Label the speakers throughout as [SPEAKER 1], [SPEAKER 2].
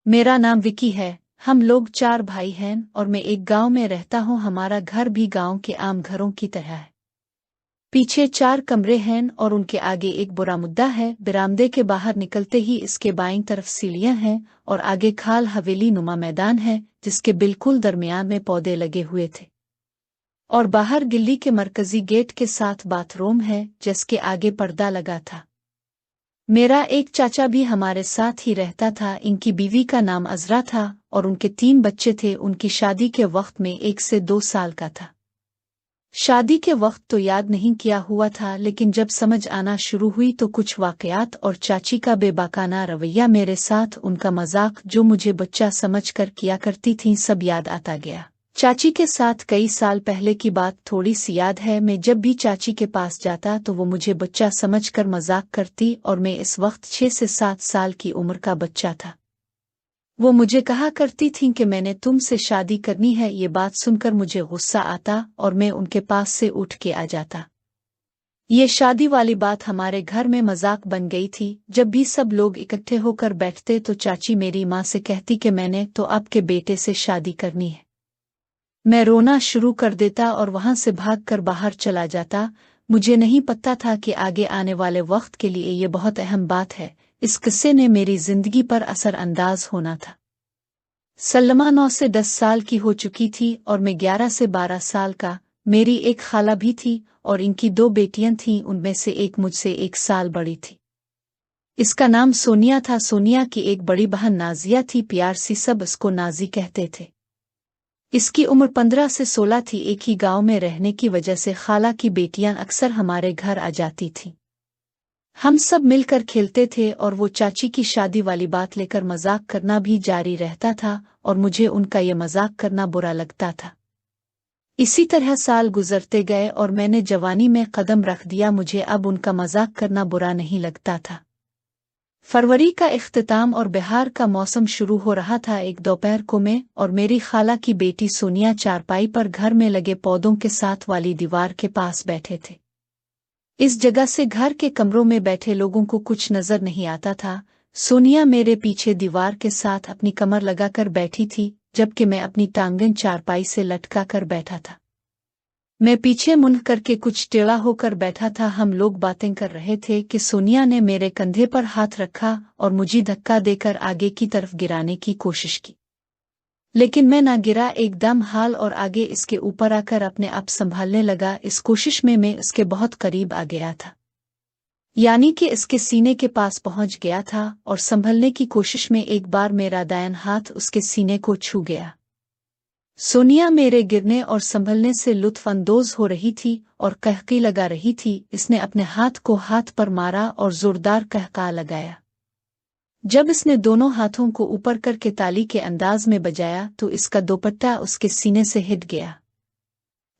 [SPEAKER 1] मेरा नाम विकी है। हम लोग 4 भाई हैं और मैं एक गांव में रहता हूँ। हमारा घर भी गांव के आम घरों की तरह है। पीछे 4 कमरे हैं और उनके आगे एक बरामदा है। बरामदे के बाहर निकलते ही इसके बाईं तरफ सीढ़ियां हैं और आगे खाल हवेली नुमा मैदान है जिसके बिल्कुल दरमियान में पौधे लगे हुए थे। और बाहर गिल्ली के मरकजी गेट के साथ बाथरूम है जिसके आगे पर्दा लगा था। मेरा एक चाचा भी हमारे साथ ही रहता था। इनकी बीवी का नाम अजरा था और उनके 3 बच्चे थे। उनकी शादी के वक्त में 1 से 2 साल का था। शादी के वक्त तो याद नहीं किया हुआ था, लेकिन जब समझ आना शुरू हुई तो कुछ वाकयात और चाची का बेबाकाना रवैया, मेरे साथ उनका मजाक जो मुझे बच्चा समझकर किया करती थी, सब याद आता गया। चाची के साथ कई साल पहले की बात थोड़ी सी याद है। मैं जब भी चाची के पास जाता तो वो मुझे बच्चा समझकर मजाक करती और मैं इस वक्त 6 से 7 साल की उम्र का बच्चा था। वो मुझे कहा करती थी कि मैंने तुमसे शादी करनी है। ये बात सुनकर मुझे गुस्सा आता और मैं उनके पास से उठ के आ जाता। ये शादी वाली बात हमारे घर में मजाक बन गई थी। जब भी सब लोग इकट्ठे होकर बैठते तो चाची मेरी माँ से कहती कि मैंने तो आपके बेटे से शादी करनी है। मैं रोना शुरू कर देता और वहां से भागकर बाहर चला जाता। मुझे नहीं पता था कि आगे आने वाले वक्त के लिए ये बहुत अहम बात है। इस किस्से ने मेरी जिंदगी पर असर अंदाज होना था। सलमा 9 से 10 साल की हो चुकी थी और मैं 11 से 12 साल का। मेरी एक खाला भी थी और इनकी 2 बेटियां थीं। उनमें से एक मुझसे 1 साल बड़ी थी। इसका नाम सोनिया था। सोनिया की एक बड़ी बहन नाजिया थी। प्यार से सब इसको नाजी कहते थे। इसकी उम्र 15 से 16 थी। एक ही गांव में रहने की वजह से खाला की बेटियां अक्सर हमारे घर आ जाती थीं। हम सब मिलकर खेलते थे और वो चाची की शादी वाली बात लेकर मजाक करना भी जारी रहता था और मुझे उनका ये मजाक करना बुरा लगता था। इसी तरह साल गुजरते गए और मैंने जवानी में कदम रख दिया। मुझे अब उनका मजाक करना बुरा नहीं लगता था। फरवरी का इख्तिताम और बिहार का मौसम शुरू हो रहा था। एक दोपहर को मैं और मेरी खाला की बेटी सोनिया चारपाई पर घर में लगे पौधों के साथ वाली दीवार के पास बैठे थे। इस जगह से घर के कमरों में बैठे लोगों को कुछ नजर नहीं आता था। सोनिया मेरे पीछे दीवार के साथ अपनी कमर लगाकर बैठी थी, जबकि मैं अपनी टांगें चारपाई से लटका कर बैठा था। मैं पीछे मुंह करके कुछ टेढ़ा होकर बैठा था। हम लोग बातें कर रहे थे कि सोनिया ने मेरे कंधे पर हाथ रखा और मुझे धक्का देकर आगे की तरफ गिराने की कोशिश की, लेकिन मैं ना गिरा। एकदम हाल और आगे इसके ऊपर आकर अपने आप संभालने लगा। इस कोशिश में मैं इसके बहुत करीब आ गया था, यानी कि इसके सीने के पास पहुंच गया था और संभलने की कोशिश में एक बार मेरा दायां हाथ उसके सीने को छू गया। सोनिया मेरे गिरने और संभलने से लुत्फ अंदोज हो रही थी और कहकी लगा रही थी। इसने अपने हाथ को हाथ पर मारा और जोरदार कहका लगाया। जब इसने दोनों हाथों को ऊपर करके ताली के अंदाज में बजाया तो इसका दुपट्टा उसके सीने से हिट गया।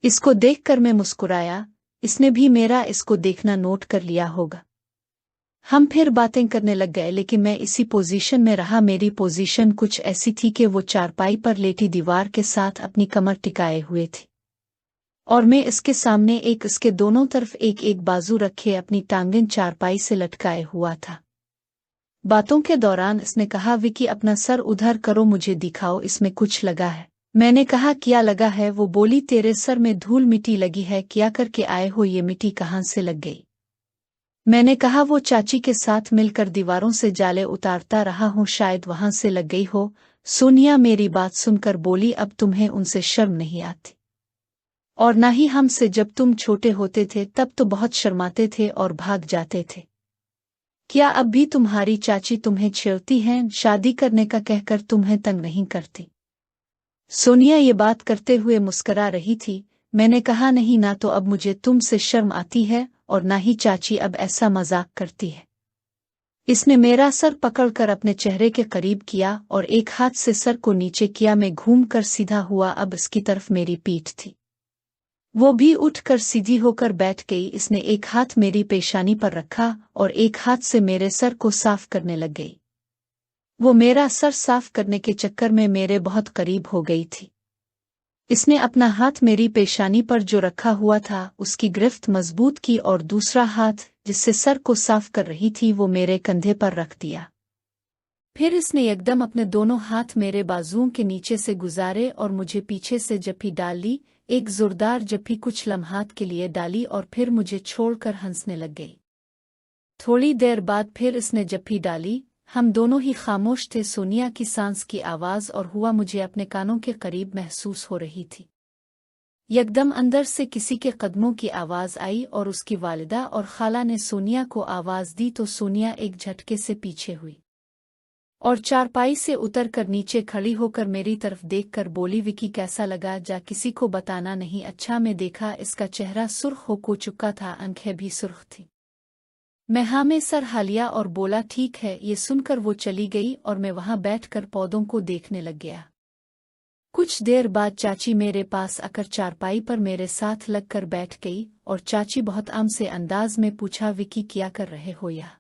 [SPEAKER 1] इसको देखकर मैं मुस्कुराया। इसने भी मेरा इसको देखना नोट कर लिया होगा। हम फिर बातें करने लग गए, लेकिन मैं इसी पोजीशन में रहा। मेरी पोजीशन कुछ ऐसी थी कि वो चारपाई पर लेटी दीवार के साथ अपनी कमर टिकाए हुए थी और मैं इसके सामने एक, इसके दोनों तरफ एक एक बाजू रखे अपनी टांगें चारपाई से लटकाए हुआ था। बातों के दौरान इसने कहा, विकी अपना सर उधर करो, मुझे दिखाओ इसमें कुछ लगा है। मैंने कहा, क्या लगा है? वो बोली, तेरे सर में धूल मिट्टी लगी है। क्या करके आए हो? ये मिट्टी कहाँ से लग गई? मैंने कहा, वो चाची के साथ मिलकर दीवारों से जाले उतारता रहा हूँ, शायद वहां से लग गई हो। सोनिया मेरी बात सुनकर बोली, अब तुम्हें उनसे शर्म नहीं आती? और ना ही हमसे। जब तुम छोटे होते थे तब तो बहुत शर्माते थे और भाग जाते थे। क्या अब भी तुम्हारी चाची तुम्हें छेड़ती हैं? शादी करने का कहकर तुम्हें तंग नहीं करती? सोनिया ये बात करते हुए मुस्करा रही थी। मैंने कहा, नहीं, ना तो अब मुझे तुमसे शर्म आती है और ना ही चाची अब ऐसा मजाक करती है। इसने मेरा सर पकड़कर अपने चेहरे के करीब किया और एक हाथ से सर को नीचे किया। मैं घूमकर सीधा हुआ। अब इसकी तरफ मेरी पीठ थी। वो भी उठकर सीधी होकर बैठ गई। इसने एक हाथ मेरी पेशानी पर रखा और एक हाथ से मेरे सर को साफ करने लग गई। वो मेरा सर साफ करने के चक्कर में मेरे बहुत करीब हो गई थी। इसने अपना हाथ मेरी पेशानी पर जो रखा हुआ था उसकी गिरफ्त मजबूत की और दूसरा हाथ जिससे सर को साफ कर रही थी वो मेरे कंधे पर रख दिया। फिर इसने एकदम अपने दोनों हाथ मेरे बाजुओं के नीचे से गुजारे और मुझे पीछे से जप्पी डाल ली, एक जोरदार जप्पी कुछ लम्हात के लिए डाली और फिर मुझे छोड़कर हंसने लग गई। थोड़ी देर बाद फिर इसने जप्पी डाली। हम दोनों ही खामोश थे। सोनिया की सांस की आवाज़ और हुआ मुझे अपने कानों के करीब महसूस हो रही थी। यकदम अंदर से किसी के कदमों की आवाज़ आई और उसकी वालिदा और खाला ने सोनिया को आवाज़ दी तो सोनिया एक झटके से पीछे हुई और चारपाई से उतर कर नीचे खड़ी होकर मेरी तरफ देखकर बोली, विकी कैसा लगा? जा किसी को बताना नहीं। अच्छा। मैं देखा इसका चेहरा सुर्ख हो चुका था, आंखें भी सुर्ख थी। मैं हाँ में सर हालिया और बोला ठीक है। ये सुनकर वो चली गई और मैं वहां बैठकर पौधों को देखने लग गया। कुछ देर बाद चाची मेरे पास आकर चारपाई पर मेरे साथ लगकर बैठ गई और चाची बहुत आम से अंदाज में पूछा, विकी क्या कर रहे हो? या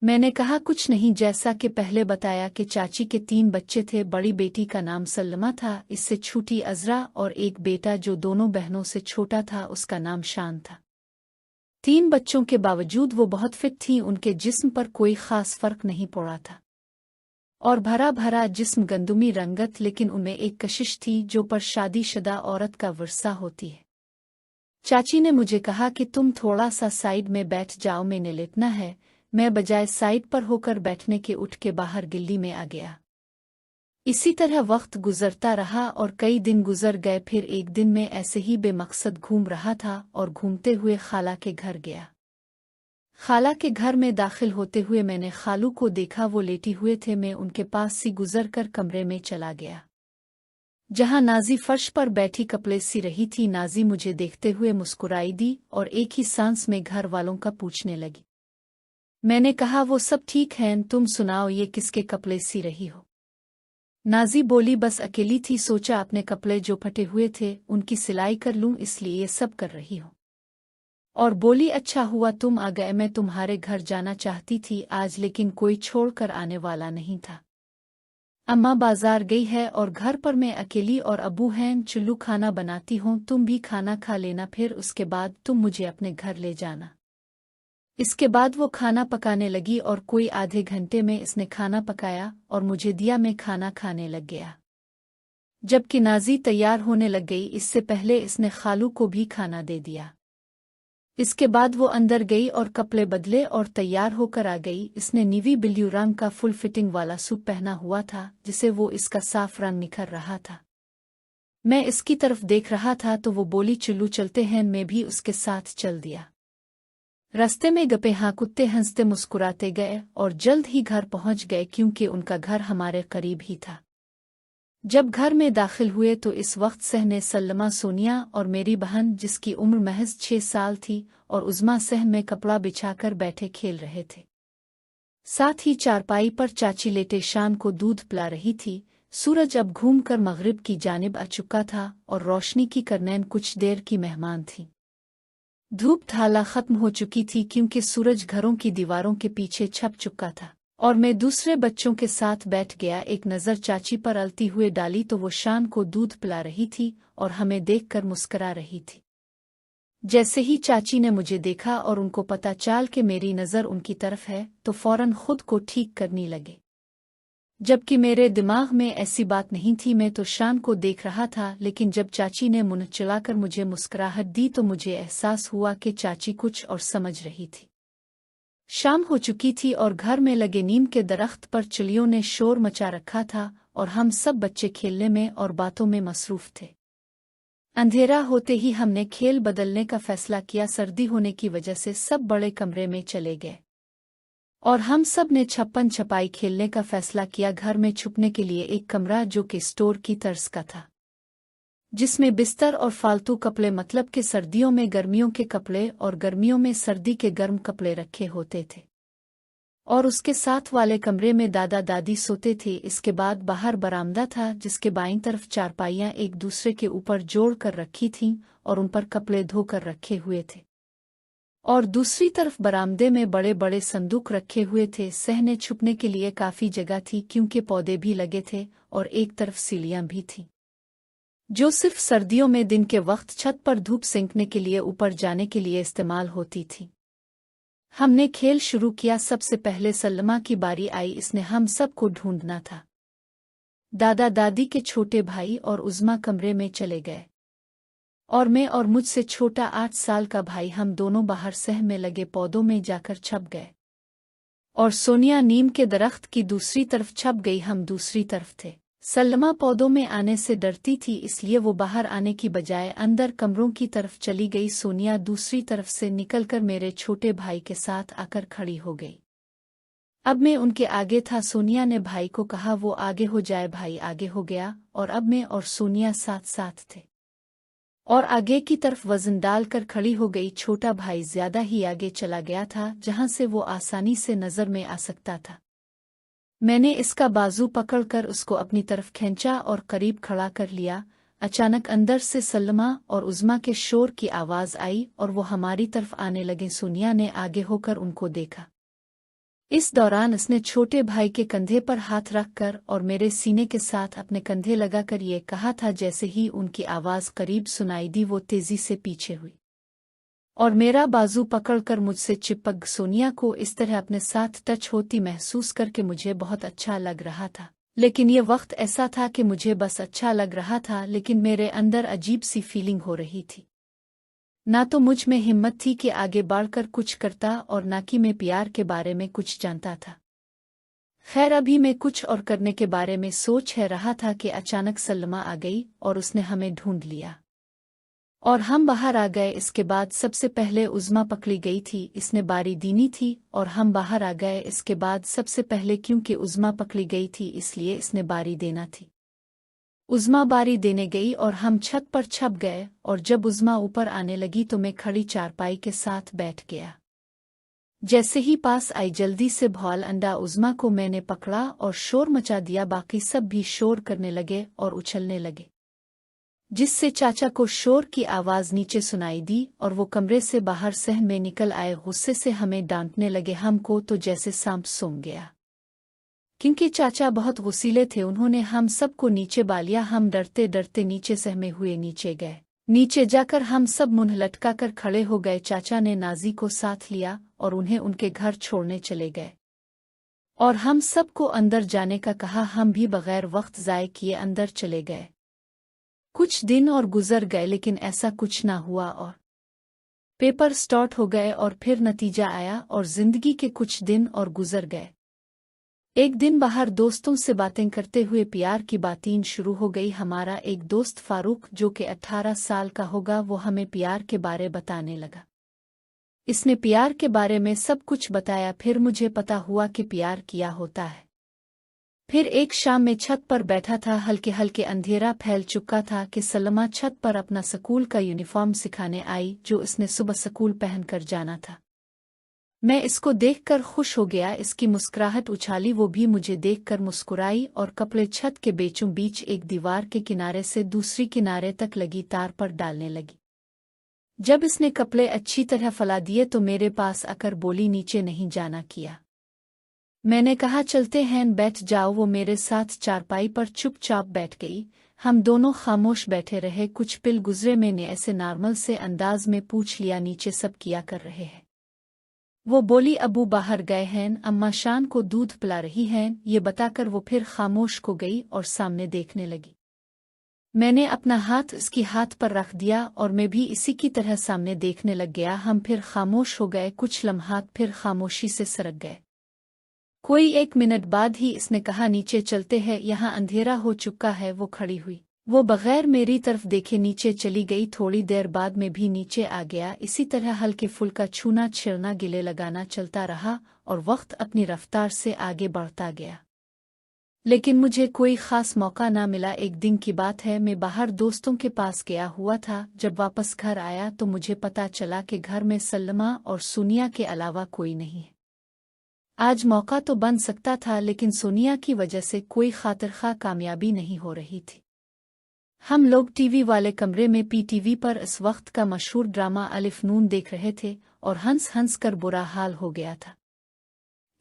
[SPEAKER 1] मैंने कहा कुछ नहीं। जैसा कि पहले बताया कि चाची के 3 बच्चे थे। बड़ी बेटी का नाम सलमा था, इससे छोटी अजरा, और एक बेटा जो दोनों बहनों से छोटा था उसका नाम शान था। 3 बच्चों के बावजूद वो बहुत फिट थी। उनके जिस्म पर कोई खास फर्क नहीं पड़ा था और भरा भरा जिस्म गंदुमी रंगत, लेकिन उनमें एक कशिश थी जो पर शादीशुदा औरत का विरसा होती है। चाची ने मुझे कहा कि तुम थोड़ा सा साइड में बैठ जाओ, मैंने लेटना है। मैं बजाय साइड पर होकर बैठने के उठ के बाहर गिल्ली में आ गया। इसी तरह वक्त गुजरता रहा और कई दिन गुजर गए। फिर एक दिन मैं ऐसे ही बेमकसद घूम रहा था और घूमते हुए खाला के घर गया। खाला के घर में दाखिल होते हुए मैंने खालू को देखा, वो लेटी हुए थे। मैं उनके पास सी गुजरकर कमरे में चला गया जहां नाजी फर्श पर बैठी कपड़े सी रही थी। नाजी मुझे देखते हुए मुस्कुराई दी और एक ही सांस में घर वालों का पूछने लगी। मैंने कहा वो सब ठीक है, तुम सुनाओ ये किसके कपड़े सी रही हो? नाजी बोली, बस अकेली थी, सोचा अपने कपड़े जो फटे हुए थे उनकी सिलाई कर लूं, इसलिए ये सब कर रही हूं। और बोली, अच्छा हुआ तुम आ गए, मैं तुम्हारे घर जाना चाहती थी आज, लेकिन कोई छोड़कर आने वाला नहीं था। अम्मा बाजार गई है और घर पर मैं अकेली और अबू हैं। चुल्लू खाना बनाती हूँ, तुम भी खाना खा लेना, फिर उसके बाद तुम मुझे अपने घर ले जाना। इसके बाद वो खाना पकाने लगी और कोई आधे घंटे में इसने खाना पकाया और मुझे दिया। मैं खाना खाने लग गया। जबकि नाजी तैयार होने लग गई, इससे पहले इसने खालू को भी खाना दे दिया। इसके बाद वो अंदर गई और कपड़े बदले और तैयार होकर आ गई। इसने नीवी ब्लू रंग का फुल फिटिंग वाला सूट पहना हुआ था जिसे वो इसका साफ रंग निखर रहा था। मैं इसकी तरफ देख रहा था तो वो बोली, चुल्लू चलते हैं। मैं भी उसके साथ चल दिया। रास्ते में गप्पे हाँकते हंसते मुस्कुराते गए और जल्द ही घर पहुंच गए, क्योंकि उनका घर हमारे करीब ही था। जब घर में दाखिल हुए तो इस वक्त सहने सलमा, सोनिया और मेरी बहन जिसकी उम्र महज 6 साल थी और उज़्मा सह में कपड़ा बिछाकर बैठे खेल रहे थे। साथ ही चारपाई पर चाची लेटे शान को दूध पिला रही थी। सूरज अब घूमकर मगरिब की जानिब आ चुका था और रोशनी की करनैन कुछ देर की मेहमान थी। धूप ढाला खत्म हो चुकी थी क्योंकि सूरज घरों की दीवारों के पीछे छप चुका था और मैं दूसरे बच्चों के साथ बैठ गया। एक नज़र चाची पर अलती हुए डाली तो वो शान को दूध पिला रही थी और हमें देखकर मुस्करा रही थी। जैसे ही चाची ने मुझे देखा और उनको पता चल कि मेरी नज़र उनकी तरफ है तो फौरन खुद को ठीक करने लगे, जबकि मेरे दिमाग में ऐसी बात नहीं थी। मैं तो शान को देख रहा था, लेकिन जब चाची ने मुंह चलाकर मुझे मुस्कुराहट दी तो मुझे एहसास हुआ कि चाची कुछ और समझ रही थी। शाम हो चुकी थी और घर में लगे नीम के दरख्त पर चिड़ियों ने शोर मचा रखा था और हम सब बच्चे खेलने में और बातों में मसरूफ थे। अंधेरा होते ही हमने खेल बदलने का फैसला किया। सर्दी होने की वजह से सब बड़े कमरे में चले गए और हम सब ने छप्पन छपाई खेलने का फैसला किया। घर में छुपने के लिए एक कमरा जो कि स्टोर की तर्ज का था, जिसमें बिस्तर और फालतू कपड़े, मतलब कि सर्दियों में गर्मियों के कपड़े और गर्मियों में सर्दी के गर्म कपड़े रखे होते थे, और उसके साथ वाले कमरे में दादा दादी सोते थे। इसके बाद बाहर बरामदा था जिसके बाईं तरफ चारपाइयां एक दूसरे के ऊपर जोड़ कर रखी थीं और उन पर कपड़े धोकर रखे हुए थे, और दूसरी तरफ बरामदे में बड़े बड़े संदूक रखे हुए थे। सहने छुपने के लिए काफी जगह थी क्योंकि पौधे भी लगे थे और एक तरफ सीढ़ियां भी थीं जो सिर्फ सर्दियों में दिन के वक्त छत पर धूप सेंकने के लिए ऊपर जाने के लिए इस्तेमाल होती थी। हमने खेल शुरू किया। सबसे पहले सल्लमा की बारी आई। इसने हम सबको ढूंढना था। दादा दादी के छोटे भाई और उज़्मा कमरे में चले गए और मैं और मुझसे छोटा 8 साल का भाई हम दोनों बाहर सह में लगे पौधों में जाकर छप गए और सोनिया नीम के दरख्त की दूसरी तरफ छप गई। हम दूसरी तरफ थे। सल्लमा पौधों में आने से डरती थी, इसलिए वो बाहर आने की बजाय अंदर कमरों की तरफ चली गई। सोनिया दूसरी तरफ से निकलकर मेरे छोटे भाई के साथ आकर खड़ी हो गई। अब मैं उनके आगे था। सोनिया ने भाई को कहा वो आगे हो जाए। भाई आगे हो गया और अब मैं और सोनिया साथ साथ थे और आगे की तरफ वजन डालकर खड़ी हो गई। छोटा भाई ज्यादा ही आगे चला गया था, जहां से वो आसानी से नजर में आ सकता था। मैंने इसका बाजू पकड़कर उसको अपनी तरफ खींचा और करीब खड़ा कर लिया। अचानक अंदर से सल्लमा और उज़्मा के शोर की आवाज आई और वो हमारी तरफ आने लगे। सोनिया ने आगे होकर उनको देखा। इस दौरान उसने छोटे भाई के कंधे पर हाथ रखकर और मेरे सीने के साथ अपने कंधे लगाकर ये कहा था। जैसे ही उनकी आवाज करीब सुनाई दी, वो तेजी से पीछे हुई और मेरा बाजू पकड़कर मुझसे चिपक। सोनिया को इस तरह अपने साथ टच होती महसूस करके मुझे बहुत अच्छा लग रहा था, लेकिन ये वक्त ऐसा था कि मुझे बस अच्छा लग रहा था, लेकिन मेरे अंदर अजीब सी फीलिंग हो रही थी। ना तो मुझ में हिम्मत थी कि आगे बढ़कर कुछ करता और ना कि मैं प्यार के बारे में कुछ जानता था। खैर, अभी मैं कुछ और करने के बारे में सोच रहा था कि अचानक सल्लमा आ गई और उसने हमें ढूंढ लिया और हम बाहर आ गए। इसके बाद सबसे पहले उज़्मा पकड़ी गई थी। इसने बारी दीनी थी और हम बाहर आ गए। इसके बाद सबसे पहले, क्योंकि उज़्मा पकड़ी गई थी इसलिए इसने बारी देना थी। उज़्मा बारी देने गई और हम छत पर छप गए और जब उज़्मा ऊपर आने लगी तो मैं खड़ी चारपाई के साथ बैठ गया। जैसे ही पास आई, जल्दी से भौल अंडा उज़्मा को मैंने पकड़ा और शोर मचा दिया। बाकी सब भी शोर करने लगे और उछलने लगे, जिससे चाचा को शोर की आवाज नीचे सुनाई दी और वो कमरे से बाहर सह में निकल आए। गुस्से से हमें डांटने लगे। हमको तो जैसे सांप सूंघ गया, क्योंकि चाचा बहुत गुस्सीले थे। उन्होंने हम सबको नीचे बालिया। हम डरते डरते नीचे सहमे हुए नीचे गए। नीचे जाकर हम सब मुंह लटकाकर खड़े हो गए। चाचा ने नाजी को साथ लिया और उन्हें उनके घर छोड़ने चले गए और हम सबको अंदर जाने का कहा। हम भी बगैर वक्त ज़ाय किए अंदर चले गए। कुछ दिन और गुजर गए, लेकिन ऐसा कुछ ना हुआ और पेपर स्टार्ट हो गए और फिर नतीजा आया और जिंदगी के कुछ दिन और गुजर गए। एक दिन बाहर दोस्तों से बातें करते हुए प्यार की बातें शुरू हो गई। हमारा एक दोस्त फारूक, जो कि 18 साल का होगा, वो हमें प्यार के बारे बताने लगा। इसने प्यार के बारे में सब कुछ बताया। फिर मुझे पता हुआ कि प्यार क्या होता है। फिर एक शाम में छत पर बैठा था। हल्के हल्के अंधेरा फैल चुका था कि सल्लमा छत पर अपना स्कूल का यूनिफॉर्म सिखाने आई, जो इसने सुबह स्कूल पहनकर जाना था। मैं इसको देखकर खुश हो गया। इसकी मुस्कुराहट उछाली। वो भी मुझे देखकर मुस्कुराई और कपड़े छत के बीचों बीच एक दीवार के किनारे से दूसरी किनारे तक लगी तार पर डालने लगी। जब इसने कपड़े अच्छी तरह फैला दिए तो मेरे पास आकर बोली, नीचे नहीं जाना किया। मैंने कहा चलते हैं, बैठ जाओ। वो मेरे साथ चारपाई पर चुपचाप बैठ गई। हम दोनों खामोश बैठे रहे। कुछ पिल गुजरे। मैंने ऐसे नॉर्मल से अंदाज में पूछ लिया, नीचे सब क्या कर रहे हैं? वो बोली, अबू बाहर गए हैं, अम्मा शान को दूध पिला रही हैं। ये बताकर वो फिर खामोश हो गई और सामने देखने लगी। मैंने अपना हाथ उसकी हाथ पर रख दिया और मैं भी इसी की तरह सामने देखने लग गया। हम फिर खामोश हो गए। कुछ लम्हात फिर खामोशी से सरक गए। कोई 1 मिनट बाद ही इसने कहा, नीचे चलते हैं, यहाँ अंधेरा हो चुका है। वो खड़ी हुई। वो बगैर मेरी तरफ देखे नीचे चली गई। थोड़ी देर बाद मैं भी नीचे आ गया। इसी तरह हल्के फुल्का छूना छेड़ना गिले लगाना चलता रहा और वक्त अपनी रफ्तार से आगे बढ़ता गया, लेकिन मुझे कोई खास मौका ना मिला। एक दिन की बात है, मैं बाहर दोस्तों के पास गया हुआ था। जब वापस घर आया तो मुझे पता चला कि घर में सल्लमा और सोनिया के अलावा कोई नहीं है। आज मौका तो बन सकता था, लेकिन सोनिया की वजह से कोई खातिरखा कामयाबी नहीं हो रही थी। हम लोग टीवी वाले कमरे में पीटीवी पर इस वक्त का मशहूर ड्रामा अलिफ नून देख रहे थे और हंस हंस कर बुरा हाल हो गया था।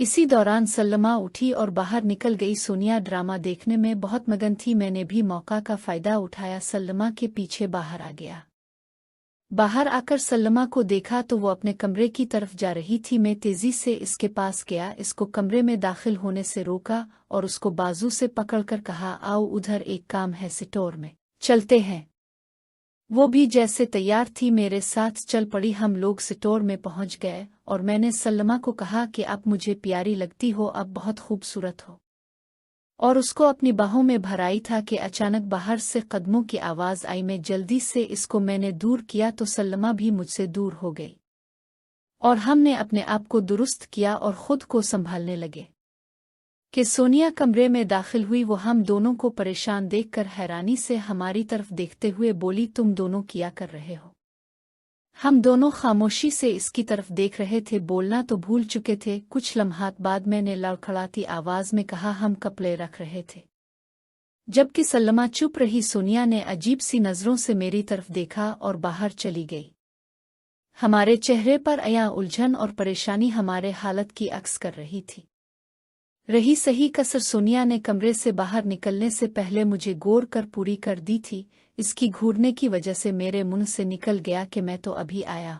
[SPEAKER 1] इसी दौरान सल्लमा उठी और बाहर निकल गई। सोनिया ड्रामा देखने में बहुत मगन थी। मैंने भी मौका का फायदा उठाया, सल्लमा के पीछे बाहर आ गया। बाहर आकर सल्लमा को देखा तो वो अपने कमरे की तरफ जा रही थी। मैं तेजी से इसके पास गया, इसको कमरे में दाखिल होने से रोका और उसको बाजू से पकड़कर कहा, आओ उधर एक काम है, स्टोर में चलते हैं। वो भी जैसे तैयार थी मेरे साथ चल पड़ी। हम लोग स्टोर में पहुंच गए और मैंने सल्लमा को कहा कि आप मुझे प्यारी लगती हो, अब बहुत खूबसूरत हो, और उसको अपनी बाहों में भराई था कि अचानक बाहर से कदमों की आवाज़ आई। मैं जल्दी से इसको मैंने दूर किया तो सल्लमा भी मुझसे दूर हो गई और हमने अपने आप को दुरुस्त किया और खुद को संभालने लगे कि सोनिया कमरे में दाखिल हुई। वो हम दोनों को परेशान देखकर हैरानी से हमारी तरफ देखते हुए बोली, तुम दोनों क्या कर रहे हो? हम दोनों खामोशी से इसकी तरफ देख रहे थे, बोलना तो भूल चुके थे। कुछ लम्हात बाद मैंने लड़खड़ाती आवाज में कहा, हम कपड़े रख रहे थे। जबकि सल्लमा चुप रही। सोनिया ने अजीब सी नजरों से मेरी तरफ देखा और बाहर चली गई। हमारे चेहरे पर आया उलझन और परेशानी हमारे हालत की अक्स कर रही थी। रही सही कसर सोनिया ने कमरे से बाहर निकलने से पहले मुझे गौर कर पूरी कर दी थी। इसकी घूरने की वजह से मेरे मुंह से निकल गया कि मैं तो अभी आया।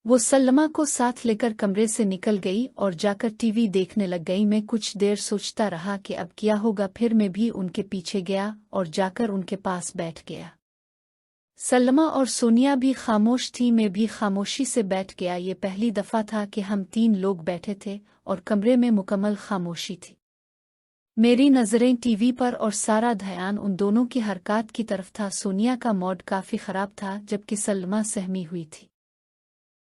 [SPEAKER 1] वो सल्लमा को साथ लेकर कमरे से निकल गई और जाकर टीवी देखने लग गई। मैं कुछ देर सोचता रहा कि अब क्या होगा, फिर मैं भी उनके पीछे गया और जाकर उनके पास बैठ गया। सल्लमा और सोनिया भी खामोश थी, मैं भी खामोशी से बैठ गया। ये पहली दफा था कि हम 3 लोग बैठे थे और कमरे में मुकम्मल खामोशी थी। मेरी नज़रें टीवी पर और सारा ध्यान उन दोनों की हरकत की तरफ था। सोनिया का मूड काफ़ी ख़राब था जबकि सल्लमा सहमी हुई थी।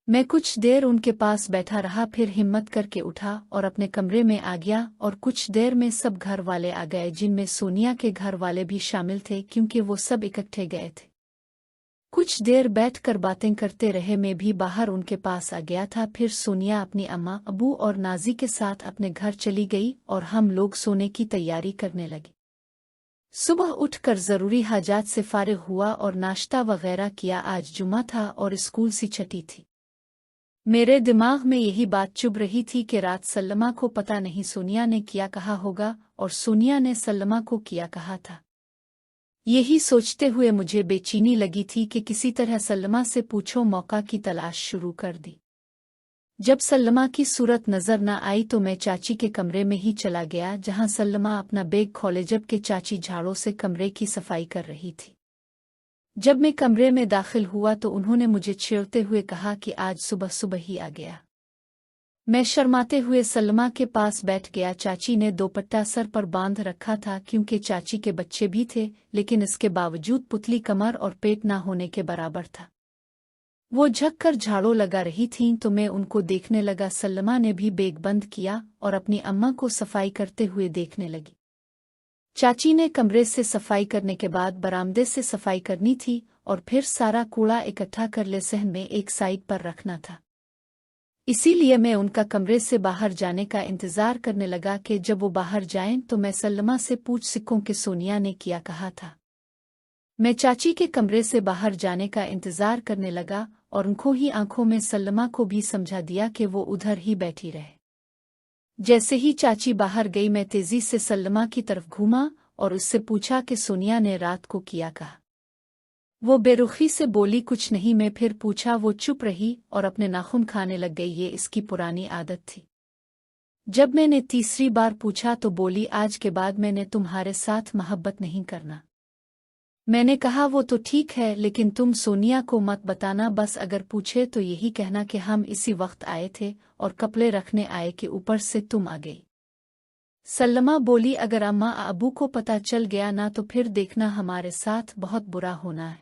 [SPEAKER 1] मैं कुछ देर उनके पास बैठा रहा, फिर हिम्मत करके उठा और अपने कमरे में आ गया और कुछ देर में सब घर वाले आ गए, जिनमें सोनिया के घर वाले भी शामिल थे क्योंकि वो सब इकट्ठे गए थे। कुछ देर बैठकर बातें करते रहे, मैं भी बाहर उनके पास आ गया था। फिर सोनिया अपनी अम्मा, अबू और नाजी के साथ अपने घर चली गई और हम लोग सोने की तैयारी करने लगे। सुबह उठकर ज़रूरी हाजात से फारिग हुआ और नाश्ता वगैरह किया। आज जुमा था और स्कूल सी छुट्टी थी। मेरे दिमाग में यही बात चुभ रही थी कि रात सल्लमा को पता नहीं सोनिया ने क्या कहा होगा और सोनिया ने सल्लमा को क्या कहा था। यही सोचते हुए मुझे बेचैनी लगी थी कि किसी तरह सल्लमा से पूछो, मौका की तलाश शुरू कर दी। जब सल्लमा की सूरत नजर न आई तो मैं चाची के कमरे में ही चला गया जहां सल्लमा अपना बैग खोले जबकि चाची झाड़ू से कमरे की सफाई कर रही थी। जब मैं कमरे में दाखिल हुआ तो उन्होंने मुझे छेड़ते हुए कहा कि आज सुबह सुबह ही आ गया। मैं शर्माते हुए सल्लमा के पास बैठ गया। चाची ने दोपट्टा सर पर बांध रखा था क्योंकि चाची के बच्चे भी थे, लेकिन इसके बावजूद पुतली कमर और पेट ना होने के बराबर था। वो झुककर झाड़ू लगा रही थीं तो मैं उनको देखने लगा। सल्लमा ने भी बैग बंद किया और अपनी अम्मा को सफाई करते हुए देखने लगी। चाची ने कमरे से सफाई करने के बाद बरामदे से सफाई करनी थी और फिर सारा कूड़ा इकट्ठा कर ले सहन में एक साइड पर रखना था। इसीलिए मैं उनका कमरे से बाहर जाने का इंतजार करने लगा कि जब वो बाहर जाएं तो मैं सल्लमा से पूछ सकूं कि सोनिया ने क्या कहा था। मैं चाची के कमरे से बाहर जाने का इंतजार करने लगा और उनको ही आंखों में सल्लमा को भी समझा दिया कि वो उधर ही बैठी रहे। जैसे ही चाची बाहर गई मैं तेजी से सल्लमा की तरफ घूमा और उससे पूछा कि सोनिया ने रात को क्या कहा। वो बेरुखी से बोली, कुछ नहीं। मैं फिर पूछा, वो चुप रही और अपने नाखून खाने लग गई। ये इसकी पुरानी आदत थी। जब मैंने तीसरी बार पूछा तो बोली, आज के बाद मैंने तुम्हारे साथ मोहब्बत नहीं करना। मैंने कहा, वो तो ठीक है, लेकिन तुम सोनिया को मत बताना, बस अगर पूछे तो यही कहना कि हम इसी वक्त आए थे और कपड़े रखने आए कि ऊपर से तुम आ गई। सल्लमा बोली, अगर अम्मा अबू को पता चल गया ना तो फिर देखना हमारे साथ बहुत बुरा होना है।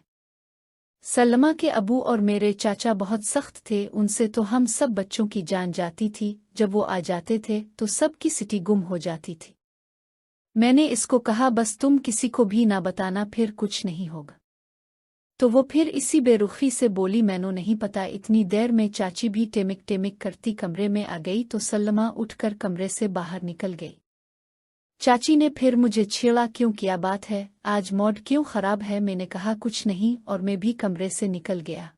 [SPEAKER 1] सल्लमा के अबू और मेरे चाचा बहुत सख्त थे, उनसे तो हम सब बच्चों की जान जाती थी। जब वो आ जाते थे तो सबकी सिटी गुम हो जाती थी। मैंने इसको कहा, बस तुम किसी को भी ना बताना, फिर कुछ नहीं होगा। तो वो फिर इसी बेरुखी से बोली, मैंने नहीं पता। इतनी देर में चाची भी टेमिक टेमिक करती कमरे में आ गई तो सल्लमा उठकर कमरे से बाहर निकल गई। चाची ने फिर मुझे छेड़ा, क्यों, क्या बात है, आज मूड क्यों खराब है? मैंने कहा, कुछ नहीं, और मैं भी कमरे से निकल गया।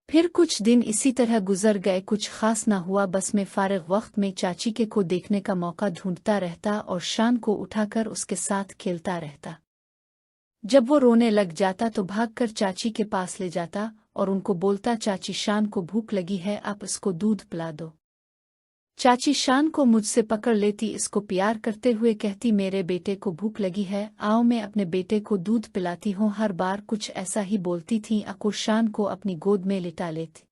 [SPEAKER 1] फिर कुछ दिन इसी तरह गुजर गए, कुछ खास ना हुआ। बस मैं फारिग वक्त में चाची के को देखने का मौका ढूंढता रहता और शान को उठाकर उसके साथ खेलता रहता। जब वो रोने लग जाता तो भागकर चाची के पास ले जाता और उनको बोलता, चाची शान को भूख लगी है, आप इसको दूध पिला दो। चाची शान को मुझसे पकड़ लेती, इसको प्यार करते हुए कहती, मेरे बेटे को भूख लगी है, आओ मैं अपने बेटे को दूध पिलाती हूँ। हर बार कुछ ऐसा ही बोलती थी। अकुर शान को अपनी गोद में लिटा लेती।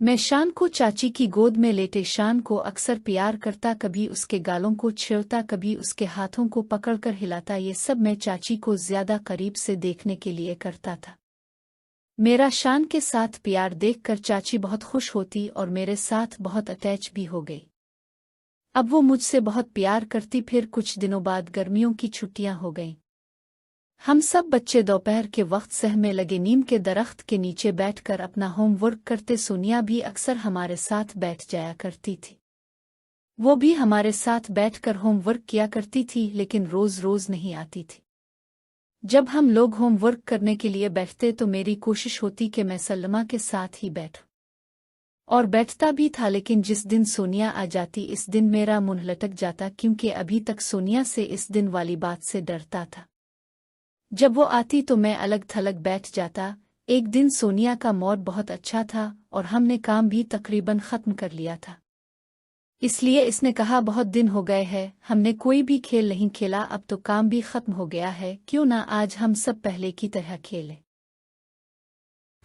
[SPEAKER 1] मैं शान को चाची की गोद में लेटे शान को अक्सर प्यार करता, कभी उसके गालों को छेड़ता, कभी उसके हाथों को पकड़कर हिलाता। ये सब मैं चाची को ज्यादा करीब से देखने के लिए करता था। मेरा शान के साथ प्यार देखकर चाची बहुत खुश होती और मेरे साथ बहुत अटैच भी हो गई। अब वो मुझसे बहुत प्यार करती। फिर कुछ दिनों बाद गर्मियों की छुट्टियां हो गईं। हम सब बच्चे दोपहर के वक्त सह में लगे नीम के दरख्त के नीचे बैठकर अपना होमवर्क करते। सोनिया भी अक्सर हमारे साथ बैठ जाया करती थी। वो भी हमारे साथ बैठकर होमवर्क किया करती थी, लेकिन रोज रोज नहीं आती थी। जब हम लोग होमवर्क करने के लिए बैठते तो मेरी कोशिश होती कि मैं सलमा के साथ ही बैठूं, और बैठता भी था। लेकिन जिस दिन सोनिया आ जाती, इस दिन मेरा मुंह लटक जाता, क्योंकि अभी तक सोनिया से इस दिन वाली बात से डरता था। जब वो आती तो मैं अलग थलग बैठ जाता। एक दिन सोनिया का मूड बहुत अच्छा था और हमने काम भी तकरीबन खत्म कर लिया था। इसलिए इसने कहा, बहुत दिन हो गए हैं, हमने कोई भी खेल नहीं खेला, अब तो काम भी खत्म हो गया है, क्यों ना आज हम सब पहले की तरह खेलें।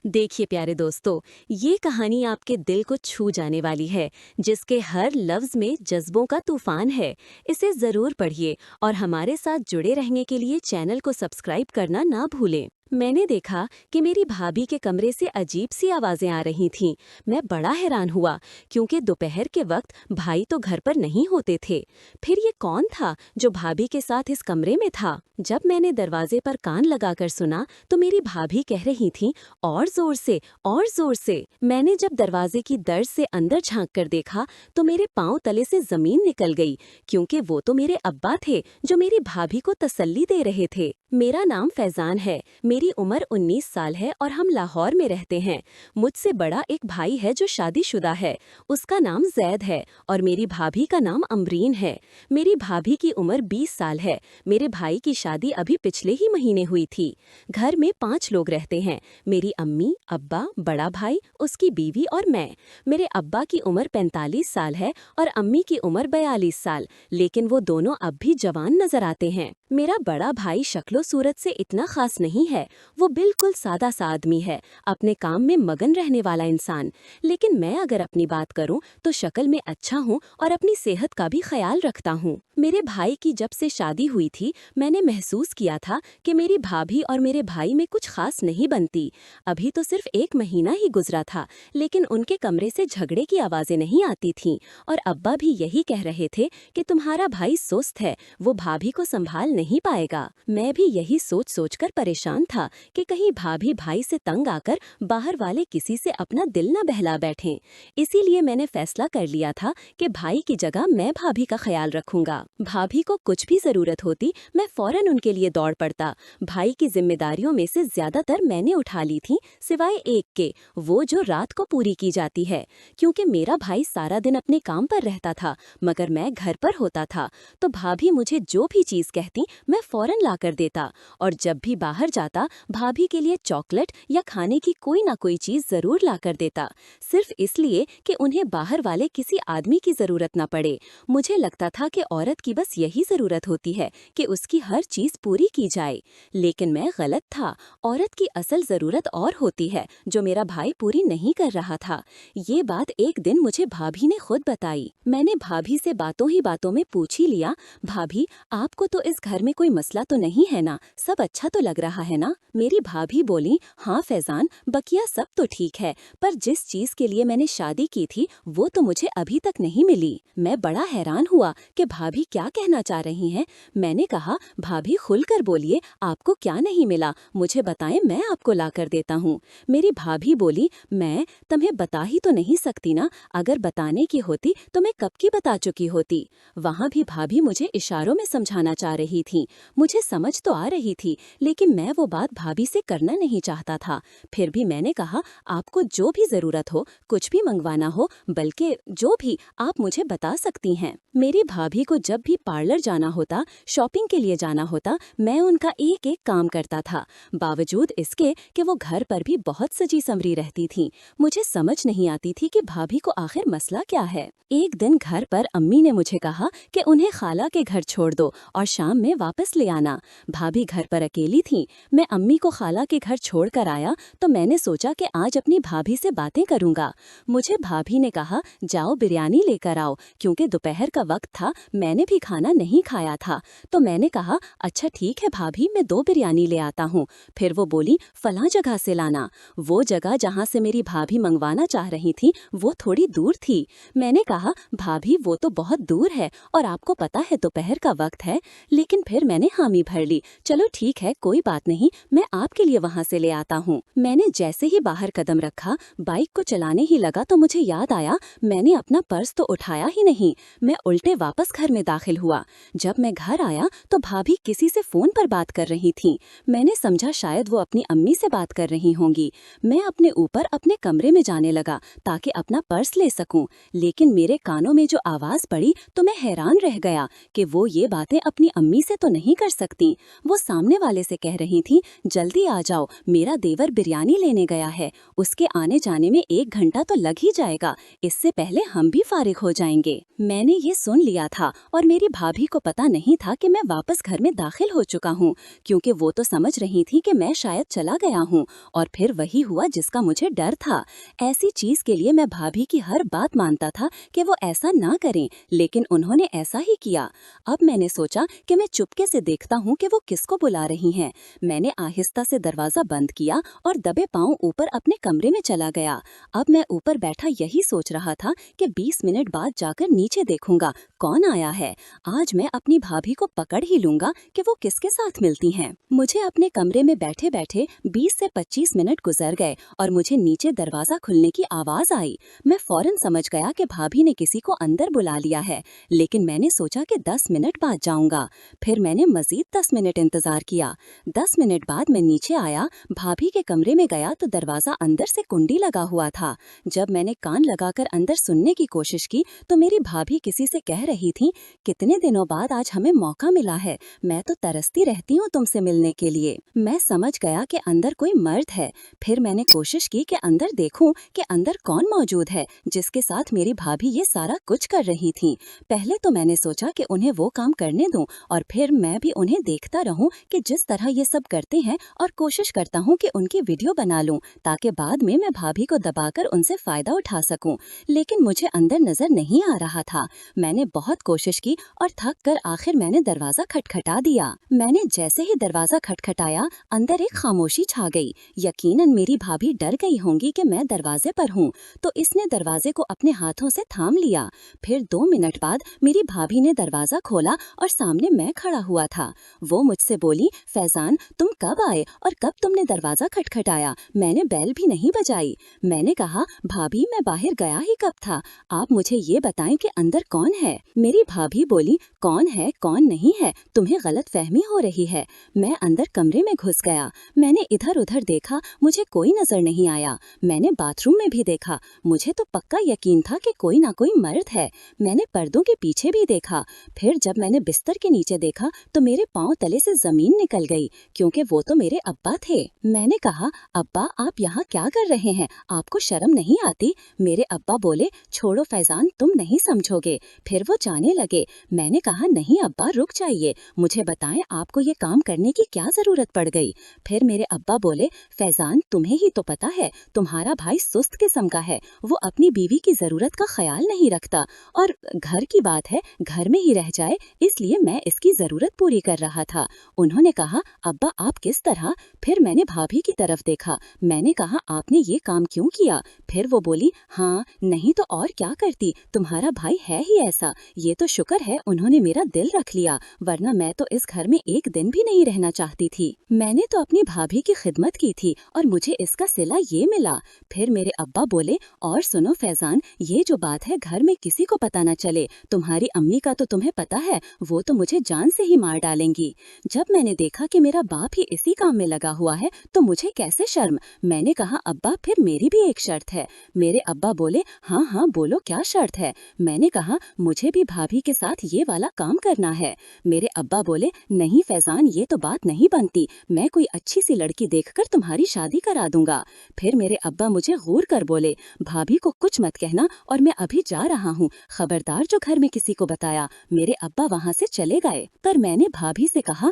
[SPEAKER 2] देखिए प्यारे दोस्तों, ये कहानी आपके दिल को छू जाने वाली है, जिसके हर लफ्ज में जज्बों का तूफान है। इसे जरूर पढ़िए और हमारे साथ जुड़े रहने के लिए चैनल को सब्सक्राइब करना ना भूलें। मैंने देखा कि मेरी भाभी के कमरे से अजीब सी आवाजें आ रही थीं। मैं बड़ा हैरान हुआ, क्योंकि दोपहर के वक्त भाई तो घर पर नहीं होते थे। फिर ये कौन था जो भाभी के साथ इस कमरे में था? जब मैंने दरवाजे पर कान लगाकर सुना तो मेरी भाभी कह रही थी, और जोर से, और जोर से। मैंने जब दरवाजे की दर्ज से अंदर झांक कर देखा तो मेरे पांव तले से जमीन निकल गई, क्योंकि वो तो मेरे अब्बा थे जो मेरी भाभी को तसल्ली दे रहे थे। मेरा नाम फैजान है, मेरी उम्र 19 साल है और हम लाहौर में रहते हैं। मुझसे बड़ा एक भाई है जो शादीशुदा है, उसका नाम जैद है, और मेरी भाभी का नाम अमरीन है। मेरी भाभी की उम्र 20 साल है। मेरे भाई की शादी अभी पिछले ही महीने हुई थी। घर में 5 लोग रहते हैं, मेरी अम्मी, अब्बा, बड़ा भाई, उसकी बीवी और मैं। मेरे अब्बा की उम्र 45 साल है और अम्मी की उम्र 42 साल, लेकिन वो दोनों अब भी जवान नजर आते हैं। मेरा बड़ा भाई शक्लो सूरत से इतना खास नहीं है, वो बिल्कुल सादा सा आदमी है, अपने काम में मगन रहने वाला इंसान। लेकिन मैं अगर अपनी बात करूं तो शक्ल में अच्छा हूं और अपनी सेहत का भी ख्याल रखता हूं। मेरे भाई की जब से शादी हुई थी, मैंने महसूस किया था कि मेरी भाभी और मेरे भाई में कुछ खास नहीं बनती। अभी तो सिर्फ 1 महीना ही गुजरा था, लेकिन उनके कमरे से झगड़े की आवाजें नहीं आती थीं, और अब्बा भी यही कह रहे थे कि तुम्हारा भाई सुस्त है, वो भाभी को संभाल नहीं पाएगा। मैं भी यही सोच सोचकर परेशान था कि कहीं भाभी भाई से तंग आकर बाहर वाले किसी से अपना दिल न बहला बैठें। इसीलिए मैंने फैसला कर लिया था कि भाई की जगह मैं भाभी का ख्याल रखूंगा। भाभी को कुछ भी जरूरत होती, मैं फौरन उनके लिए दौड़ पड़ता। भाई की जिम्मेदारियों में से ज्यादातर मैंने उठा ली थी, सिवाय एक के, वो जो रात को पूरी की जाती है। क्योंकि मेरा भाई सारा दिन अपने काम पर रहता था, मगर मैं घर पर होता था, तो भाभी मुझे जो भी चीज कहती मैं फौरन ला कर देता। और जब भी बाहर जाता, भाभी के लिए चॉकलेट या खाने की कोई ना कोई चीज जरूर ला कर देता, सिर्फ इसलिए कि उन्हें बाहर वाले किसी आदमी की जरूरत ना पड़े। मुझे लगता था कि औरत की बस यही जरूरत होती है कि उसकी हर चीज पूरी की जाए, लेकिन मैं गलत था। औरत की असल जरूरत और होती है, जो मेरा भाई पूरी नहीं कर रहा था। ये बात एक दिन मुझे भाभी ने खुद बताई। मैंने भाभी से बातों ही बातों में पूछ ही लिया, भाभी आपको तो इस घर में कोई मसला तो नहीं है ना, सब अच्छा तो लग रहा है ना? मेरी भाभी बोली, हाँ फैजान, बकिया सब तो ठीक है, पर जिस चीज के लिए मैंने शादी की थी वो तो मुझे अभी तक नहीं मिली। मैं बड़ा हैरान हुआ कि भाभी क्या कहना चाह रही हैं। मैंने कहा, भाभी खुलकर बोलिए, आपको क्या नहीं मिला, मुझे बताएं, मैं आपको ला कर देता हूँ। मेरी भाभी बोली, मैं तुम्हें बता ही तो नहीं सकती ना, अगर बताने की होती तो मैं कब की बता चुकी होती। वहाँ भी भाभी मुझे इशारों में समझाना चाह रही थी। मुझे समझ तो आ रही थी, लेकिन मैं वो बात भाभी से करना नहीं चाहता था। फिर भी मैंने कहा, आपको जो भी जरूरत हो, कुछ भी मंगवाना हो, बल्कि जो भी, आप मुझे बता सकती हैं। मेरी भाभी को जब भी पार्लर जाना होता, शॉपिंग के लिए जाना होता, मैं उनका एक एक काम करता था, बावजूद इसके कि वो घर पर भी बहुत सजी संवरी रहती थीं। मुझे समझ नहीं आती थी कि भाभी को आखिर मसला क्या है। एक दिन घर पर अम्मी ने मुझे कहा कि उन्हें खाला के घर छोड़ दो और शाम में वापस ले आना। भाभी घर पर अकेली थीं। मैं अम्मी को खाला के घर छोड़ कर आया तो मैंने सोचा कि आज अपनी भाभी से बातें करूंगा। मुझे भाभी ने कहा, जाओ बिरयानी लेकर आओ, क्योंकि दोपहर का वक्त था, मैंने भी खाना नहीं खाया था। तो मैंने कहा, अच्छा ठीक है भाभी, मैं 2 बिरयानी ले आता हूँ। फिर वो बोली, फलां जगह से लाना। वो जगह जहाँ से मेरी भाभी मंगवाना चाह रही थी वो थोड़ी दूर थी। मैंने कहा, भाभी वो तो बहुत दूर है और आपको पता है दोपहर का वक्त है। लेकिन फिर मैंने हामी भर ली, चलो ठीक है कोई बात नहीं, मैं आपके लिए वहाँ से ले आता हूँ। मैंने जैसे ही बाहर कदम रखा, बाइक को चलाने ही लगा तो मुझे याद आया मैंने अपना पर्स तो उठाया ही नहीं। मैं उल्टे वापस घर में दाखिल हुआ। जब मैं घर आया तो भाभी किसी से फोन पर बात कर रही थीं। मैंने समझा शायद वो अपनी अम्मी से बात कर रही होंगी। मैं अपने ऊपर अपने कमरे में जाने लगा ताकि अपना पर्स ले सकूं, लेकिन मेरे कानों में जो आवाज पड़ी तो मैं हैरान रह गया कि वो ये बातें अपनी अम्मी से तो नहीं कर सकती। वो सामने वाले से कह रही थी, जल्दी आ जाओ, मेरा देवर बिरयानी लेने गया है, उसके आने जाने में 1 घंटा तो लग ही जाएगा, इससे पहले हम भी फारिग हो जाएंगे। मैंने ये सुन लिया था और मेरी भाभी को पता नहीं था कि मैं वापस घर में दाखिल हो चुका हूँ, क्योंकि वो तो समझ रही थी कि मैं शायद चला गया हूँ। और फिर वही हुआ जिसका मुझे डर था। ऐसी चीज के लिए मैं भाभी की हर बात मानता था कि वो ऐसा ना करें, लेकिन उन्होंने ऐसा ही किया। अब मैंने सोचा कि मैं चुपके से देखता हूँ कि वो किसको बुला रही हैं। मैंने आहिस्ता से दरवाजा बंद किया और दबे पांव ऊपर अपने कमरे में चला गया। अब मैं ऊपर बैठा यही सोच रहा था कि 20 मिनट बाद जाकर नीचे देखूंगा कौन आया है। आज मैं अपनी भाभी को पकड़ ही लूंगा कि वो किसके साथ मिलती हैं। मुझे अपने कमरे में बैठे बैठे 20 से 25 मिनट गुजर गए और मुझे नीचे दरवाजा खुलने की आवाज आई। मैं फौरन समझ गया कि भाभी ने किसी को अंदर बुला लिया है, लेकिन मैंने सोचा कि 10 मिनट बाद जाऊंगा। फिर मैंने मजीद 10 मिनट इंतजार किया। 10 मिनट बाद मैं नीचे आया, भाभी के कमरे में गया तो दरवाजा अंदर से कुंडी लगा हुआ था। जब मैंने कान लगाकर अंदर सुनने की कोशिश की तो मेरी भाभी किसी से कह रही थी, कितने दिनों बाद आज हमें मौका मिला है, मैं तो तरसती रहती हूँ तुमसे मिलने के लिए। मैं समझ गया कि अंदर कोई मर्द है। फिर मैंने कोशिश की कि अंदर देखूं कि अंदर कौन मौजूद है जिसके साथ मेरी भाभी ये सारा कुछ कर रही थी। पहले तो मैंने सोचा कि उन्हें वो काम करने दूं और फिर मैं भी उन्हें देखता रहूं कि जिस तरह ये सब करते हैं, और कोशिश करता हूं कि उनकी वीडियो बना लूं ताकि बाद में मैं भाभी को दबाकर उनसे फायदा उठा सकूं। लेकिन मुझे अंदर नजर नहीं आ रहा था। मैंने बहुत कोशिश की और थक कर आखिर मैंने दरवाजा खटखटा दिया। मैंने जैसे ही दरवाजा खटखटाया, अंदर एक खामोशी छा गई। यकीनन मेरी भाभी डर गई होंगी कि मैं दरवाजे पर हूँ, तो इसने दरवाजे को अपने हाथों से थाम लिया। फिर 2 मिनट बाद मेरी भाभी ने दरवाजा खोला और सामने मैं खड़ा हुआ था। वो मुझसे बोली, फैजान तुम कब आए और कब तुमने दरवाजा खटखटाया? मैंने बेल भी नहीं बजाई। मैंने कहा, भाभी मैं बाहर गया ही कब था, आप मुझे ये बताएं कि अंदर कौन है। मेरी भाभी बोली, कौन है कौन नहीं है, तुम्हें गलत फहमी हो रही है। मैं अंदर कमरे में घुस गया। मैंने इधर उधर देखा, मुझे कोई नजर नहीं आया। मैंने बाथरूम में भी देखा, मुझे तो पक्का यकीन था कि कोई ना कोई मर्द है। मैंने पर्दों के पीछे भी देखा। फिर जब मैंने बिस्तर के नीचे देखा तो मेरे पांव तले से जमीन निकल गई, क्योंकि वो तो मेरे अब्बा थे। मैंने कहा, अब्बा आप यहाँ क्या कर रहे हैं, आपको शर्म नहीं आती? मेरे अब्बा बोले, छोड़ो फैजान तुम नहीं समझोगे। फिर वो जाने लगे। मैंने कहा, नहीं अब्बा रुक जाइए, मुझे बताएं आपको ये काम करने की क्या जरूरत पड़ गई। फिर मेरे अब्बा बोले, फैजान तुम्हें ही तो पता है तुम्हारा भाई सुस्त किस्म का है, वो अपनी बीवी की जरूरत का ख्याल नहीं रखता, और घर की बात है घर में ही रह जाए, इसलिए मैं इसकी जरूरत पूरी कर रहा था। उन्होंने कहा, अब्बा आप किस तरह? फिर मैंने भाभी की तरफ देखा। मैंने कहा, आपने ये काम क्यों किया? फिर वो बोली, हाँ नहीं तो और क्या करती, तुम्हारा भाई है ही ऐसा। ये तो शुक्र है उन्होंने मेरा दिल रख लिया, वरना मैं तो इस घर में एक दिन भी नहीं रहना चाहती थी। मैंने तो अपनी भाभी की खिदमत की थी और मुझे इसका सिला ये मिला। फिर मेरे अब्बा बोले, और सुनो फैजान, ये जो बात है घर में किसी को पता न चले, तुम्हारी अम्मी का तो तुम्हें पता है, वो तो मुझे जान से ही मार डालेंगी। जब मैंने देखा कि मेरा बाप ही इसी काम में लगा हुआ है तो मुझे कैसे शर्म। मैंने कहा, अब्बा फिर मेरी भी एक शर्त है। मेरे अब्बा बोले, हाँ हाँ बोलो क्या शर्त है। मैंने कहा, मुझे भी भाभी के साथ साथ ये वाला काम करना है। मेरे अब्बा बोले, नहीं फैजान, ये तो बात नहीं बनती, मैं कोई अच्छी सी लड़की देखकर तुम्हारी शादी करा दूंगा। फिर मेरे अब्बा मुझे घूर कर बोले, भाभी को कुछ मत कहना और मैं अभी जा रहा हूँ, खबरदार जो घर में किसी को बताया। मेरे अब्बा वहाँ से चले गए। पर मैंने भाभी से कहा,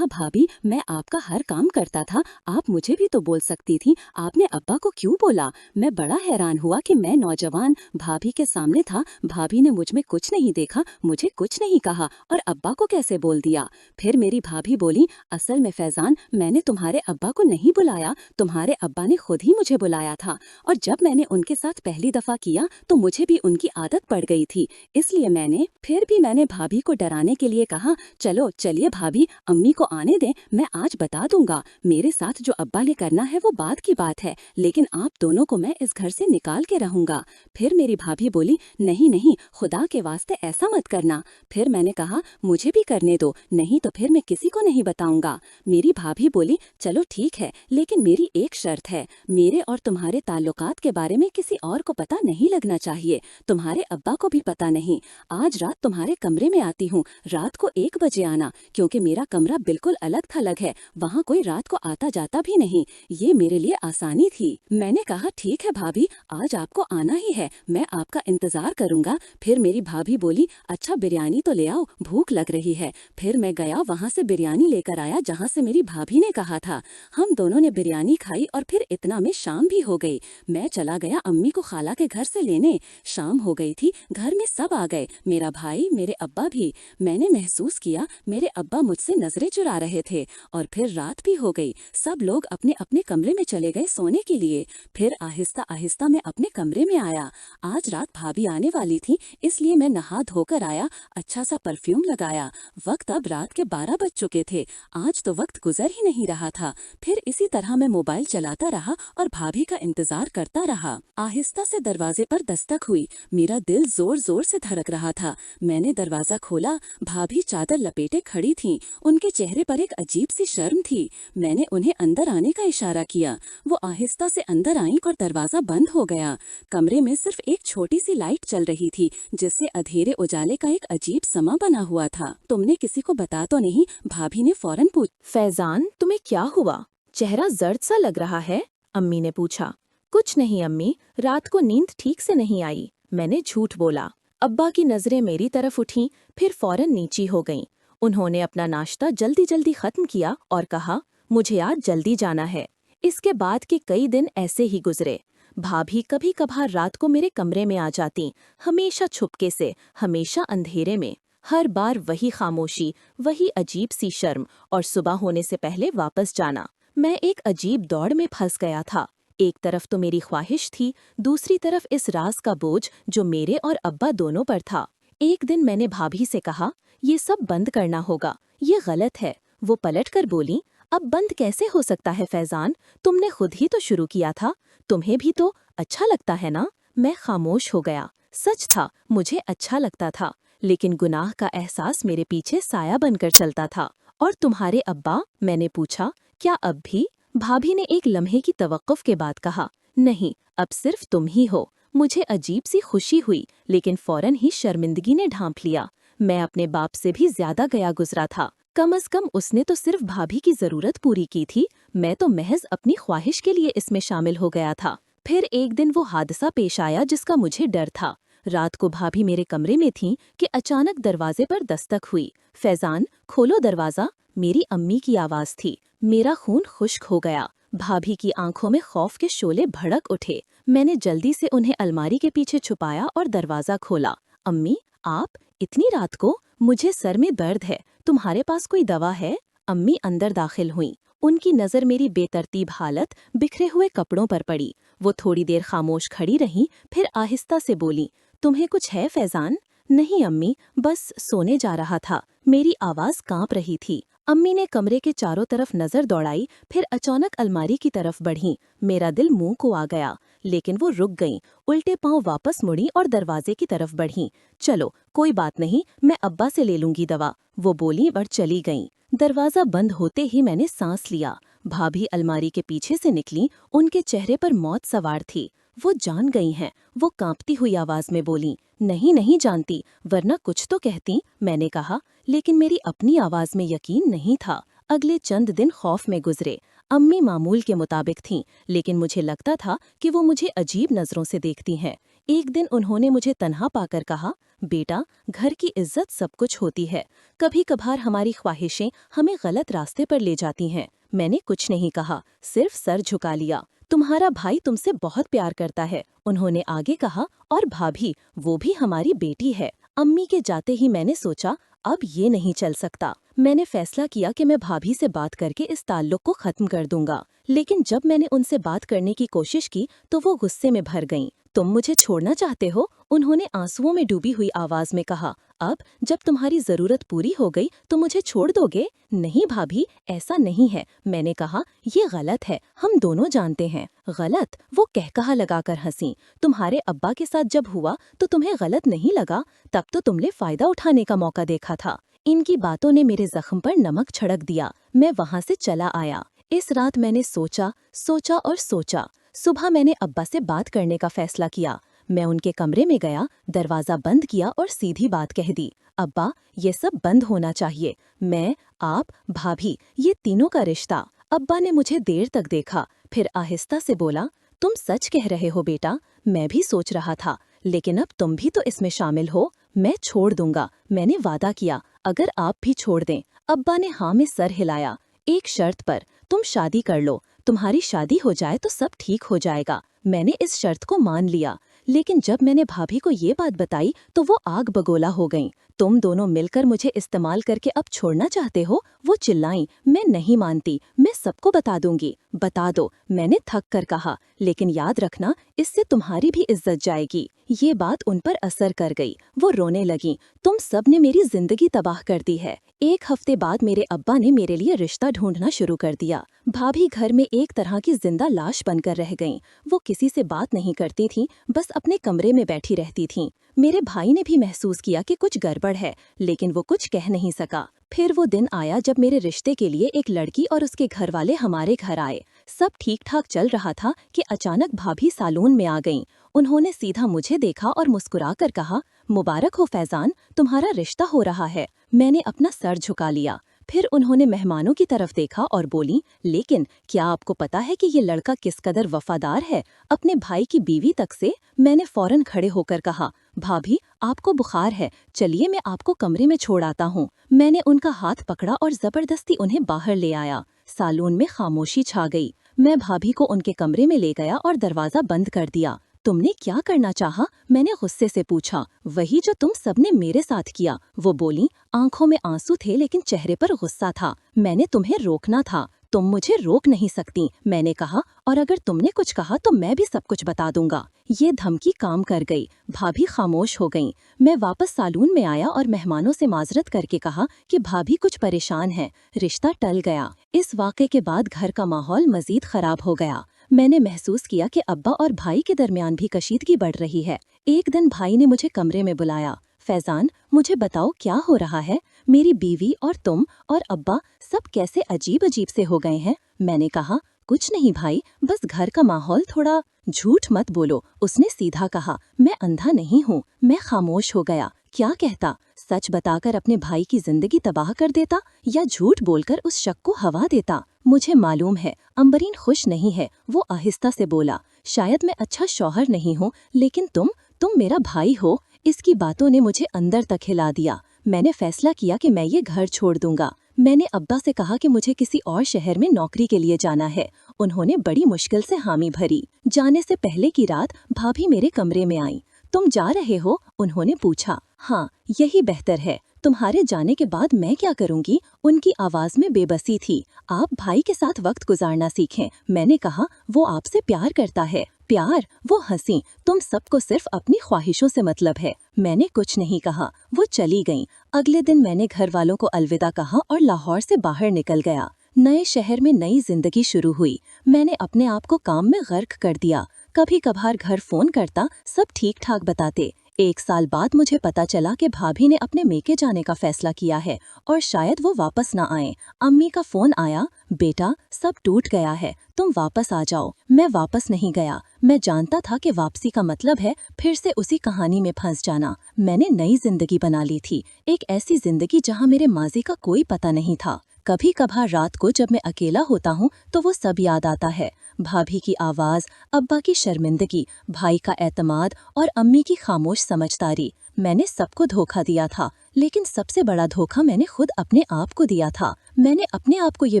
[SPEAKER 2] भाभी मैं आपका हर काम करता था, आप मुझे भी तो बोल सकती थी, आपने अब्बा को क्यों बोला? मैं बड़ा हैरान हुआ कि मैं नौजवान भाभी के सामने था, भाभी ने मुझ में कुछ नहीं देखा, मुझे कुछ नहीं कहा और अब्बा को कैसे बोल दिया? फिर मेरी भाभी बोली, असल में फैजान, मैंने तुम्हारे अब्बा को नहीं बुलाया, तुम्हारे अब्बा ने खुद ही मुझे बुलाया था और जब मैंने उनके साथ पहली दफा किया तो मुझे भी उनकी आदत पड़ गई थी, इसलिए मैंने भाभी को डराने के लिए कहा, चलो चलिए भाभी, अम्मी को आने दें, मैं आज बता दूंगा, मेरे साथ जो अब्बा ने करना है वो बाद की बात है, लेकिन आप दोनों को मैं इस घर से निकाल के रहूंगा। फिर मेरी भाभी बोली, नहीं नहीं, खुदा के वास्ते ऐसा मत करना। फिर मैंने कहा, मुझे भी करने दो, नहीं तो फिर मैं किसी को नहीं बताऊंगा। मेरी भाभी बोली, चलो ठीक है, लेकिन मेरी एक शर्त है, मेरे और तुम्हारे ताल्लुकात के बारे में किसी और को पता नहीं लगना चाहिए, तुम्हारे अब्बा को भी पता नहीं। आज रात तुम्हारे कमरे में आती हूँ, रात को 1 बजे आना, क्योंकि मेरा कमरा बिल्कुल अलग थलग है, वहाँ कोई रात को आता जाता भी नहीं, ये मेरे लिए आसानी थी। मैंने कहा, ठीक है भाभी, आज आपको आना ही है, मैं आपका इंतजार करूंगा। फिर मेरी भाभी बोली, अच्छा बिरयानी तो ले आओ, भूख लग रही है। फिर मैं गया, वहाँ से बिरयानी लेकर आया जहाँ से मेरी भाभी ने कहा था। हम दोनों ने बिरयानी खाई और फिर इतना में शाम भी हो गई। मैं चला गया अम्मी को खाला के घर से लेने। शाम हो गई थी, घर में सब आ गए, मेरा भाई, मेरे अब्बा भी। मैंने महसूस किया मेरे अब्बा मुझसे नजरें चुरा रहे थे और फिर रात भी हो गई, सब लोग अपने अपने कमरे में चले गए सोने के लिए। फिर आहिस्ता आहिस्ता मैं अपने कमरे में आया। आज रात भाभी आने वाली थी, इसलिए मैं नहा धोकर आया, अच्छा सा परफ्यूम लगाया। वक्त अब रात के 12 बज चुके थे। आज तो वक्त गुजर ही नहीं रहा था। फिर इसी तरह मैं मोबाइल चलाता रहा और भाभी का इंतजार करता रहा। आहिस्ता से दरवाजे पर दस्तक हुई, मेरा दिल जोर जोर से धड़क रहा था। मैंने दरवाजा खोला, भाभी चादर लपेटे खड़ी थीं। उनके चेहरे पर एक अजीब सी शर्म थी। मैंने उन्हें अंदर आने का इशारा किया। वो आहिस्ता से अंदर आईं और दरवाजा बंद हो गया। कमरे में सिर्फ एक छोटी सी लाइट चल रही थी, जिससे अधेरे उजाले का एक अजीब समा बना हुआ था। तुमने किसी को बता तो नहीं? भाभी ने फौरन पूछा।
[SPEAKER 3] फैजान, तुम्हें क्या हुआ? चेहरा जर्द सा लग रहा है, अम्मी ने पूछा। कुछ नहीं अम्मी, रात को नींद ठीक से नहीं आई, मैंने झूठ बोला। अब्बा की नजरें मेरी तरफ उठीं, फिर फौरन नीची हो गईं। उन्होंने अपना नाश्ता जल्दी जल्दी खत्म किया और कहा, मुझे आज जल्दी जाना है। इसके बाद के कई दिन ऐसे ही गुजरे। भाभी कभी कभार रात को मेरे कमरे में आ जाती, हमेशा छुपके से, हमेशा अंधेरे में। हर बार वही खामोशी, वही अजीब सी शर्म और सुबह होने से पहले वापस जाना। मैं एक अजीब दौड़ में फंस गया था। एक तरफ तो मेरी ख्वाहिश थी, दूसरी तरफ इस राज का बोझ जो मेरे और अब्बा दोनों पर था। एक दिन मैंने भाभी से कहा, ये सब बंद करना होगा, ये गलत है। वो पलट कर बोली, अब बंद कैसे हो सकता है फैजान, तुमने खुद ही तो शुरू किया था, तुम्हें भी तो अच्छा लगता है ना? मैं खामोश हो गया। सच था, मुझे अच्छा लगता था, लेकिन गुनाह का एहसास मेरे पीछे साया बनकर चलता था। और तुम्हारे अब्बा? मैंने पूछा। क्या अब भी? भाभी ने एक लम्हे की तवक्कुफ के बाद कहा, नहीं, अब सिर्फ तुम ही हो। मुझे अजीब सी खुशी हुई, लेकिन फौरन ही शर्मिंदगी ने ढांप लिया। मैं अपने बाप से भी ज्यादा गया गुजरा था। कम अज कम उसने तो सिर्फ भाभी की जरूरत पूरी की थी, मैं तो महज अपनी ख्वाहिश के लिए इसमें शामिल हो गया था। फिर एक दिन वो हादसा पेश आया जिसका मुझे डर था। रात को भाभी मेरे कमरे में थीं कि अचानक दरवाजे पर दस्तक हुई। फैजान, खोलो दरवाजा, मेरी अम्मी की आवाज थी। मेरा खून खुश्क हो गया। भाभी की आंखों में खौफ के शोले भड़क उठे। मैंने जल्दी से उन्हें अलमारी के पीछे छुपाया और दरवाजा खोला। अम्मी, आप इतनी रात को? मुझे सर में दर्द है, तुम्हारे पास कोई दवा है? अम्मी अंदर दाखिल हुईं। उनकी नजर मेरी बेतरतीब हालत, बिखरे हुए कपड़ों पर पड़ी। वो थोड़ी देर खामोश खड़ी रहीं, फिर आहिस्ता से बोली, तुम्हें कुछ है फैजान? नहीं अम्मी, बस सोने जा रहा था। मेरी आवाज कांप रही थी। अम्मी ने कमरे के चारों तरफ नजर दौड़ाई, फिर अचानक अलमारी की तरफ बढ़ीं। मेरा दिल मुंह को आ गया, लेकिन वो रुक गईं, उल्टे पांव वापस मुड़ी और दरवाजे की तरफ बढ़ीं। चलो, कोई बात नहीं, मैं अब्बा से ले लूंगी दवा, वो बोली और चली गईं। दरवाजा बंद होते ही मैंने सांस लिया। भाभी अलमारी के पीछे से निकली, उनके चेहरे पर मौत सवार थी। وہ جان گئی ہیں, وہ کانپتی ہوئی آواز میں بولی. نہیں نہیں جانتی, ورنہ کچھ تو کہتی, میں نے کہا, لیکن میری اپنی آواز میں یقین نہیں تھا. اگلے چند دن خوف میں گزرے. امی معمول کے مطابق تھیں, لیکن مجھے لگتا تھا کہ وہ مجھے عجیب نظروں سے دیکھتی ہیں. ایک دن انہوں نے مجھے تنہا پا کر کہا, بیٹا, گھر کی عزت سب کچھ ہوتی ہے, کبھی کبھار ہماری خواہشیں ہمیں غلط راستے پر لے جاتی ہیں. میں نے کچھ نہیں کہا, صرف سر جھکا لیا. تمہارا بھائی تم سے بہت پیار کرتا ہے, انہوں نے آگے کہا, اور بھابھی, وہ بھی ہماری بیٹی ہے. امی کے جاتے ہی میں نے سوچا, اب یہ نہیں چل سکتا. میں نے فیصلہ کیا کہ میں بھابھی سے بات کر کے اس تعلق کو ختم کر دوں گا. لیکن جب میں نے ان سے بات کرنے کی کوشش کی تو وہ غصے میں بھر گئیں. تم مجھے چھوڑنا چاہتے ہو؟ انہوں نے آنسوؤں میں ڈوبی ہوئی آواز میں کہا. اب جب تمہاری ضرورت پوری ہو گئی تو مجھے چھوڑ دو گے؟ نہیں بھابھی, ایسا نہیں ہے. میں نے کہا, یہ غلط ہے, ہم دونوں جانتے ہیں. غلط؟ وہ کہا لگا کر ہنسی. تمہارے ابا کے ساتھ جب ہوا تو تمہیں غلط نہیں لگا؟ تب تو تم نے فائدہ اٹھانے کا موقع دیکھا تھا. ان کی باتوں نے میرے زخم پر نمک چھڑک دیا. میں وہاں سے چلا آیا. اس رات میں نے سوچا اور سوچا. صبح میں نے ابا سے بات کرنے کا فیصلہ کیا. میں ان کے کمرے میں گیا, دروازہ بند کیا اور سیدھی بات کہہ دی. ابا, یہ سب بند ہونا چاہیے. میں, آپ, بھابھی, یہ تینوں کا رشتہ. ابا نے مجھے دیر تک دیکھا, پھر آہستہ سے بولا, تم سچ کہہ رہے ہو بیٹا؟ میں بھی سوچ رہا تھا, لیکن اب تم بھی تو اس میں شامل ہو. میں چھوڑ دوں گا, میں نے وعدہ کیا, اگر آپ بھی چھوڑ دیں. ابا نے ہاں میں سر ہلایا. ایک شرط پر, تم شادی کر لو. تمہاری شادی ہو جائے تو سب ٹھیک ہو جائے گا. میں نے اس شرط کو مان لیا. لیکن جب میں نے بھابھی کو یہ بات بتائی تو وہ آگ بگولا ہو گئیں. تم دونوں مل کر مجھے استعمال کر کے اب چھوڑنا چاہتے ہو؟ وہ چلائیں. میں نہیں مانتی, میں سب کو بتا دوں گی. بتا دو, میں نے تھک کر کہا, لیکن یاد رکھنا, اس سے تمہاری بھی عزت جائے گی. یہ بات ان پر اثر کر گئی. وہ رونے لگیں. تم سب نے میری زندگی تباہ کر دی ہے. ایک ہفتے بعد میرے ابا نے میرے لیے رشتہ ڈھونڈنا شروع کر دیا. بھابھی گھر میں ایک طرح کی زندہ لاش بن کر رہ گئیں. وہ کسی سے بات نہیں کرتی تھیں, بس اپنے کمرے میں بیٹھی رہتی تھیں. میرے بھائی نے بھی محسوس کیا کہ کچھ گڑبڑ ہے, لیکن وہ کچھ کہہ نہیں سکا. پھر وہ دن آیا جب میرے رشتے کے لیے ایک لڑکی اور اس کے گھر والے ہمارے گھر آئے. سب ٹھیک ٹھاک چل رہا تھا کہ اچانک بھابھی سالون میں آ گئیں. انہوں نے سیدھا مجھے دیکھا اور مسکرا کر کہا, مبارک ہو فیضان, تمہارا رشتہ ہو رہا ہے. میں نے اپنا سر جھکا لیا. پھر انہوں نے مہمانوں کی طرف دیکھا اور بولی, لیکن کیا آپ کو پتا ہے کہ یہ لڑکا کس قدر وفادار ہے, اپنے بھائی کی بیوی تک سے؟ میں نے فوراً کھڑے ہو کر کہا, بھابھی, آپ کو بخار ہے, چلیے میں آپ کو کمرے میں چھوڑ آتا ہوں. میں نے ان کا ہاتھ پکڑا اور زبردستی انہیں باہر لے آیا. سالون میں خاموشی چھا گئی. میں بھابھی کو ان کے کمرے میں لے گیا اور دروازہ بند کر دیا. تم نے کیا کرنا چاہا؟ میں نے غصے سے پوچھا. وہی جو تم سب نے میرے ساتھ کیا. وہ بولی. آنکھوں میں آنسو تھے لیکن چہرے پر غصہ تھا. میں نے تمہیں روکنا تھا, تم مجھے روک نہیں سکتی. میں نے کہا, اور اگر تم نے کچھ کہا تو میں بھی سب کچھ بتا دوں گا. یہ دھمکی کام کر گئی. بھابھی خاموش ہو گئیں. میں واپس سالون میں آیا اور مہمانوں سے معذرت کر کے کہا کہ بھابھی کچھ پریشان ہے. رشتہ ٹل گیا. اس واقعے کے بعد گھر کا ماحول مزید خراب ہو گیا. میں نے محسوس کیا کہ ابا اور بھائی کے درمیان بھی کشیدگی بڑھ رہی ہے. ایک دن بھائی نے مجھے کمرے میں بلایا. فیضان, مجھے بتاؤ کیا ہو رہا ہے؟ میری بیوی اور تم اور ابا سب کیسے عجیب سے ہو گئے ہیں؟ میں نے کہا, کچھ نہیں بھائی, بس گھر کا ماحول تھوڑا. جھوٹ مت بولو, اس نے سیدھا کہا. میں اندھا نہیں ہوں. میں خاموش ہو گیا. کیا کہتا؟ سچ بتا کر اپنے بھائی کی زندگی تباہ کر دیتا یا جھوٹ بول کر اس شک کو ہوا دیتا؟ مجھے معلوم ہے امبرین خوش نہیں ہے. وہ آہستہ سے بولا, شاید میں اچھا شوہر نہیں ہوں, لیکن تم میرا بھائی ہو. اس کی باتوں نے مجھے اندر تک ہلا دیا. میں نے فیصلہ کیا کہ میں یہ گھر چھوڑ دوں گا. میں نے ابا سے کہا کہ مجھے کسی اور شہر میں نوکری کے لیے جانا ہے. انہوں نے بڑی مشکل سے حامی بھری. جانے سے پہلے کی رات بھابھی میرے کمرے میں آئیں. تم جا رہے ہو؟ انہوں نے پوچھا. ہاں, یہی بہتر ہے. تمہارے جانے کے بعد میں کیا کروں گی؟ ان کی آواز میں بے بسی تھی. آپ بھائی کے ساتھ وقت گزارنا سیکھیں. میں نے کہا, وہ آپ سے پیار کرتا ہے. پیار؟ وہ ہنسی. تم سب کو صرف اپنی خواہشوں سے مطلب ہے. میں نے کچھ نہیں کہا. وہ چلی گئیں. اگلے دن میں نے گھر والوں کو الوداع کہا اور لاہور سے باہر نکل گیا. نئے شہر میں نئی زندگی شروع ہوئی. میں نے اپنے آپ کو کام میں غرق کر دیا. کبھی کبھار گھر فون کرتا, سب ٹھیک ٹھاک بتاتے. 1 साल बाद मुझे पता चला कि भाभी ने अपने मेके जाने का फैसला किया है और शायद वो वापस ना आए। अम्मी का फोन आया, बेटा सब टूट गया है, तुम वापस आ जाओ। मैं वापस नहीं गया। मैं जानता था कि वापसी का मतलब है फिर से उसी कहानी में फंस जाना। मैंने नई जिंदगी बना ली थी, एक ऐसी जिंदगी जहाँ मेरे माजी का कोई पता नहीं था। कभी कभार रात को जब मैं अकेला होता हूँ तो वो सब याद आता है। भाभी की आवाज़, अब्बा की शर्मिंदगी, भाई का एतमाद और अम्मी की खामोश समझदारी। मैंने सबको धोखा दिया था, लेकिन सबसे बड़ा धोखा मैंने खुद अपने आप को दिया था। मैंने अपने आप को ये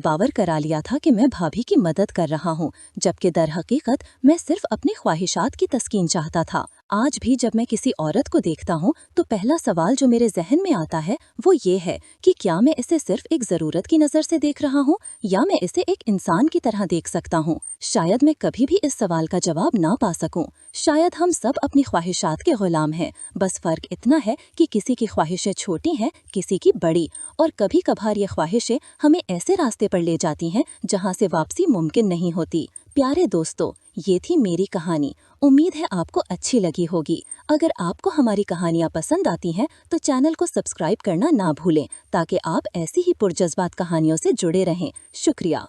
[SPEAKER 3] बावर करा लिया था कि मैं भाभी की मदद कर रहा हूँ, जबकि दर हकीकत मैं सिर्फ अपनी ख्वाहिशात की तस्कीन चाहता था। आज भी जब मैं किसी औरत को देखता हूँ तो पहला सवाल जो मेरे जहन में आता है वो ये है कि क्या मैं इसे सिर्फ एक ज़रूरत की नज़र से देख रहा हूँ या मैं इसे एक इंसान की तरह देख सकता हूँ। शायद मैं कभी भी इस सवाल का जवाब ना पा सकूं। शायद हम सब अपनी ख्वाहिशात के गुलाम हैं, बस फ़र्क इतना है कि किसी की ख्वाहिशें छोटी हैं, किसी की बड़ी, और कभी कभार ये ख्वाहिशें हमें ऐसे रास्ते पर ले जाती हैं जहाँ से वापसी मुमकिन नहीं होती। प्यारे दोस्तों, ये थी मेरी कहानी। उम्मीद है आपको अच्छी लगी होगी। अगर आपको हमारी कहानियाँ पसंद आती हैं तो चैनल को सब्सक्राइब करना ना भूलें ताकि आप ऐसी ही पुरजज़्बात कहानियों से जुड़े रहें। शुक्रिया।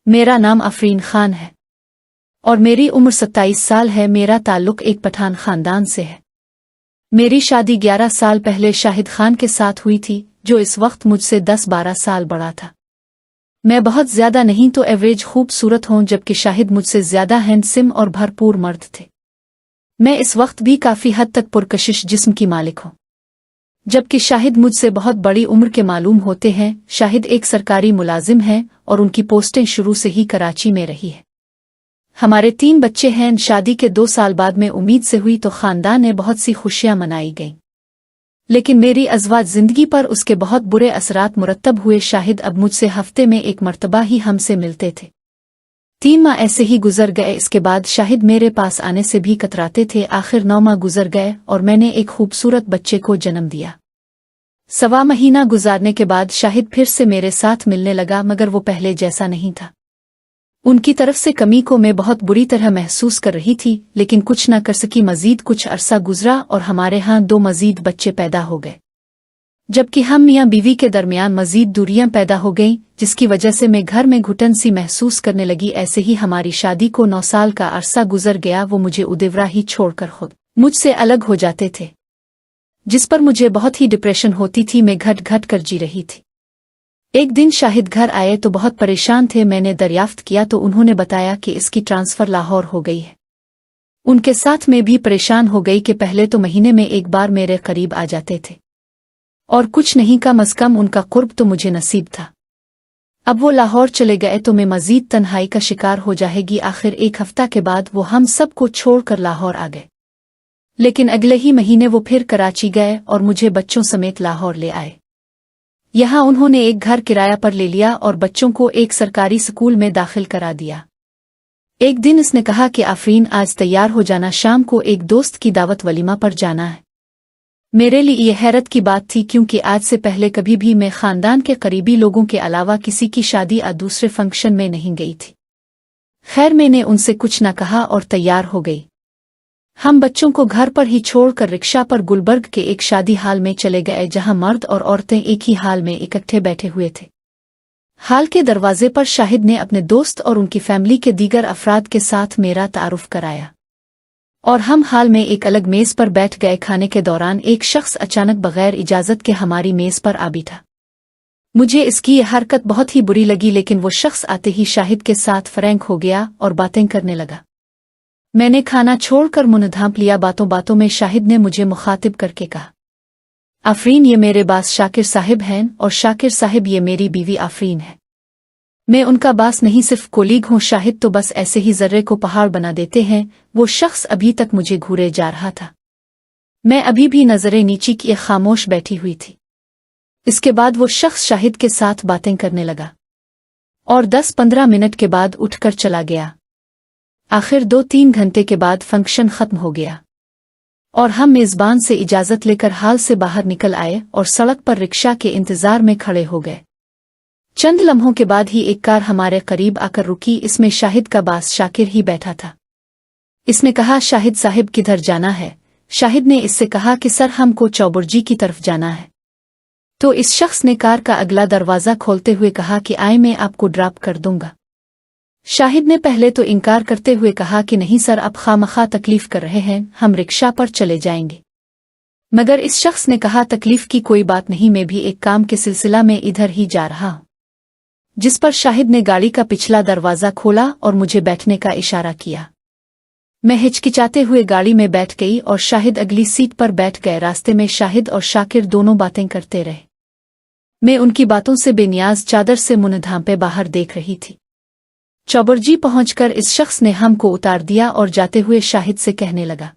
[SPEAKER 1] मेरा नाम आफरीन खान है और मेरी उम्र 27 साल है। मेरा ताल्लुक एक पठान खानदान से है। मेरी शादी 11 साल पहले शाहिद खान के साथ हुई थी, जो इस वक्त मुझसे 10-12 साल बड़ा था। मैं बहुत ज्यादा नहीं तो एवरेज खूबसूरत हूँ, जबकि शाहिद मुझसे ज्यादा हैंडसम और भरपूर मर्द थे। मैं इस वक्त भी काफी हद तक पुरकशिश जिस्म की मालिक हूँ, जबकि शाहिद मुझसे बहुत बड़ी उम्र के मालूम होते हैं। शाहिद एक सरकारी मुलाजिम है और उनकी पोस्टें शुरू से ही कराची में रही है। हमारे 3 बच्चे हैं। शादी के 2 साल बाद में उम्मीद से हुई तो खानदान में बहुत सी खुशियां मनाई गईं, लेकिन मेरी अज़वाज जिंदगी पर उसके बहुत बुरे असरात मुरतब हुए। शाहिद अब मुझसे हफ्ते में 1 मरतबा ही हमसे मिलते थे। 3 माह ऐसे ही गुजर गए। इसके बाद शाहिद मेरे पास आने से भी कतराते थे। आखिर 9 माह गुजर गए और मैंने एक खूबसूरत बच्चे को जन्म दिया। 1.25 महीना गुजारने के बाद शाहिद फिर से मेरे साथ मिलने लगा, मगर वो पहले जैसा नहीं था। उनकी तरफ से कमी को मैं बहुत बुरी तरह महसूस कर रही थी, लेकिन कुछ न कर सकी। मजीद कुछ अरसा गुजरा और हमारे यहाँ 2 मजीद बच्चे पैदा हो गए, जबकि हम मियाँ बीवी के दरमियान मजीद दूरियां पैदा हो गईं, जिसकी वजह से मैं घर में घुटन सी महसूस करने लगी। ऐसे ही हमारी शादी को 9 साल का अरसा गुजर गया। वो मुझे उदेवरा ही छोड़कर खुद मुझसे अलग हो जाते थे, जिस पर मुझे बहुत ही डिप्रेशन होती थी। मैं घट घट कर जी रही थी। एक दिन शाहिद घर आए तो बहुत परेशान थे। मैंने दरियाफ्त किया तो उन्होंने बताया कि इसकी ट्रांसफ़र लाहौर हो गई है। उनके साथ मैं भी परेशान हो गई कि पहले तो महीने में 1 बार मेरे करीब आ जाते थे और कुछ नहीं, कम अज़ कम उनका कुर्ब तो मुझे नसीब था। अब वो लाहौर चले गए तो मैं मज़ीद तन्हाई का शिकार हो जाएगी। आखिर 1 हफ्ता के बाद वो हम सब को छोड़कर लाहौर आ गए, लेकिन अगले ही महीने वो फिर कराची गए और मुझे बच्चों समेत लाहौर ले आए। यहाँ उन्होंने एक घर किराया पर ले लिया और बच्चों को एक सरकारी स्कूल में दाखिल करा दिया। एक दिन इसने कहा कि आफरीन आज तैयार हो जाना, शाम को एक दोस्त की दावत वलीमा पर जाना है। मेरे लिए यह हैरत की बात थी, क्योंकि आज से पहले कभी भी मैं खानदान के करीबी लोगों के अलावा किसी की शादी या दूसरे फंक्शन में नहीं गई थी। खैर, मैंने उनसे कुछ न कहा और तैयार हो गई। हम बच्चों को घर पर ही छोड़कर रिक्शा पर गुलबर्ग के एक शादी हाल में चले गए, जहां मर्द और औरतें एक ही हाल में इकट्ठे बैठे हुए थे। हाल के दरवाजे पर शाहिद ने अपने दोस्त और उनकी फैमिली के दीगर अफराद के साथ मेरा तारुफ कराया और हम हाल में एक अलग मेज़ पर बैठ गए। खाने के दौरान एक शख्स अचानक बगैर इजाज़त के हमारी मेज़ पर आ बैठा। मुझे इसकी यह हरकत बहुत ही बुरी लगी, लेकिन वो शख्स आते ही शाहिद के साथ फ्रैंक हो गया और बातें करने लगा। मैंने खाना छोड़कर मुंह ढांप लिया। बातों बातों में शाहिद ने मुझे मुखातिब करके कहा, आफरीन, ये मेरे बास शाकिर साहिब हैं और शाकिर साहिब ये मेरी बीवी आफरीन है। मैं उनका बास नहीं, सिर्फ कोलीग हूँ। शाहिद तो बस ऐसे ही जर्रे को पहाड़ बना देते हैं। वो शख्स अभी तक मुझे घूरे जा रहा था। मैं अभी भी नजरें नीची किए खामोश बैठी हुई थी। इसके बाद वो शख्स शाहिद के साथ बातें करने लगा और 10-15 मिनट के बाद उठकर चला गया। आखिर 2-3 घंटे के बाद फंक्शन खत्म हो गया और हम मेजबान से इजाजत लेकर हाल से बाहर निकल आए और सड़क पर रिक्शा के इंतजार में खड़े हो गए। चंद लम्हों के बाद ही एक कार हमारे करीब आकर रुकी। इसमें शाहिद का बास शाकिर ही बैठा था। इसने कहा, शाहिद साहिब किधर जाना है? शाहिद ने इससे कहा कि सर हमको चौबुर्जी की तरफ जाना है। तो इस शख्स ने कार का अगला दरवाज़ा खोलते हुए कहा कि आए मैं आपको ड्रॉप कर दूंगा। शाहिद ने पहले तो इनकार करते हुए कहा कि नहीं सर, आप खामखा तकलीफ कर रहे हैं, हम रिक्शा पर चले जाएंगे। मगर इस शख्स ने कहा, तकलीफ की कोई बात नहीं, मैं भी एक काम के सिलसिला में इधर ही जा रहा हूं। जिस पर शाहिद ने गाड़ी का पिछला दरवाज़ा खोला और मुझे बैठने का इशारा किया। मैं हिचकिचाते हुए गाड़ी में बैठ गई और शाहिद अगली सीट पर बैठ गए। रास्ते में शाहिद और शाकिर दोनों बातें करते रहे। मैं उनकी बातों से बेनियाज चादर से मुंह ढांपे बाहर देख रही थी। चौबुर्जी पहुंचकर इस शख्स ने हमको उतार दिया और जाते हुए शाहिद से कहने लगा,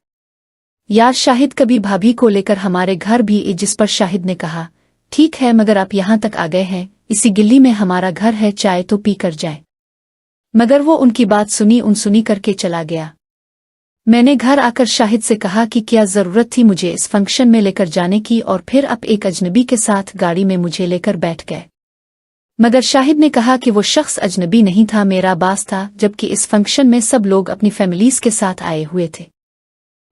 [SPEAKER 1] यार शाहिद, कभी भाभी को लेकर हमारे घर भी। जिस पर शाहिद ने कहा, ठीक है, मगर आप यहां तक आ गए हैं, इसी गिल्ली में हमारा घर है, चाय तो पी कर जाए। मगर वो उनकी बात सुनी करके चला गया। मैंने घर आकर शाहिद से कहा कि क्या जरूरत थी मुझे इस फंक्शन में लेकर जाने की, और फिर अब एक अजनबी के साथ गाड़ी में मुझे लेकर बैठ गए। मगर शाहिद ने कहा कि वो शख्स अजनबी नहीं था, मेरा बास था, जबकि इस फंक्शन में सब लोग अपनी फैमिलीज के साथ आए हुए थे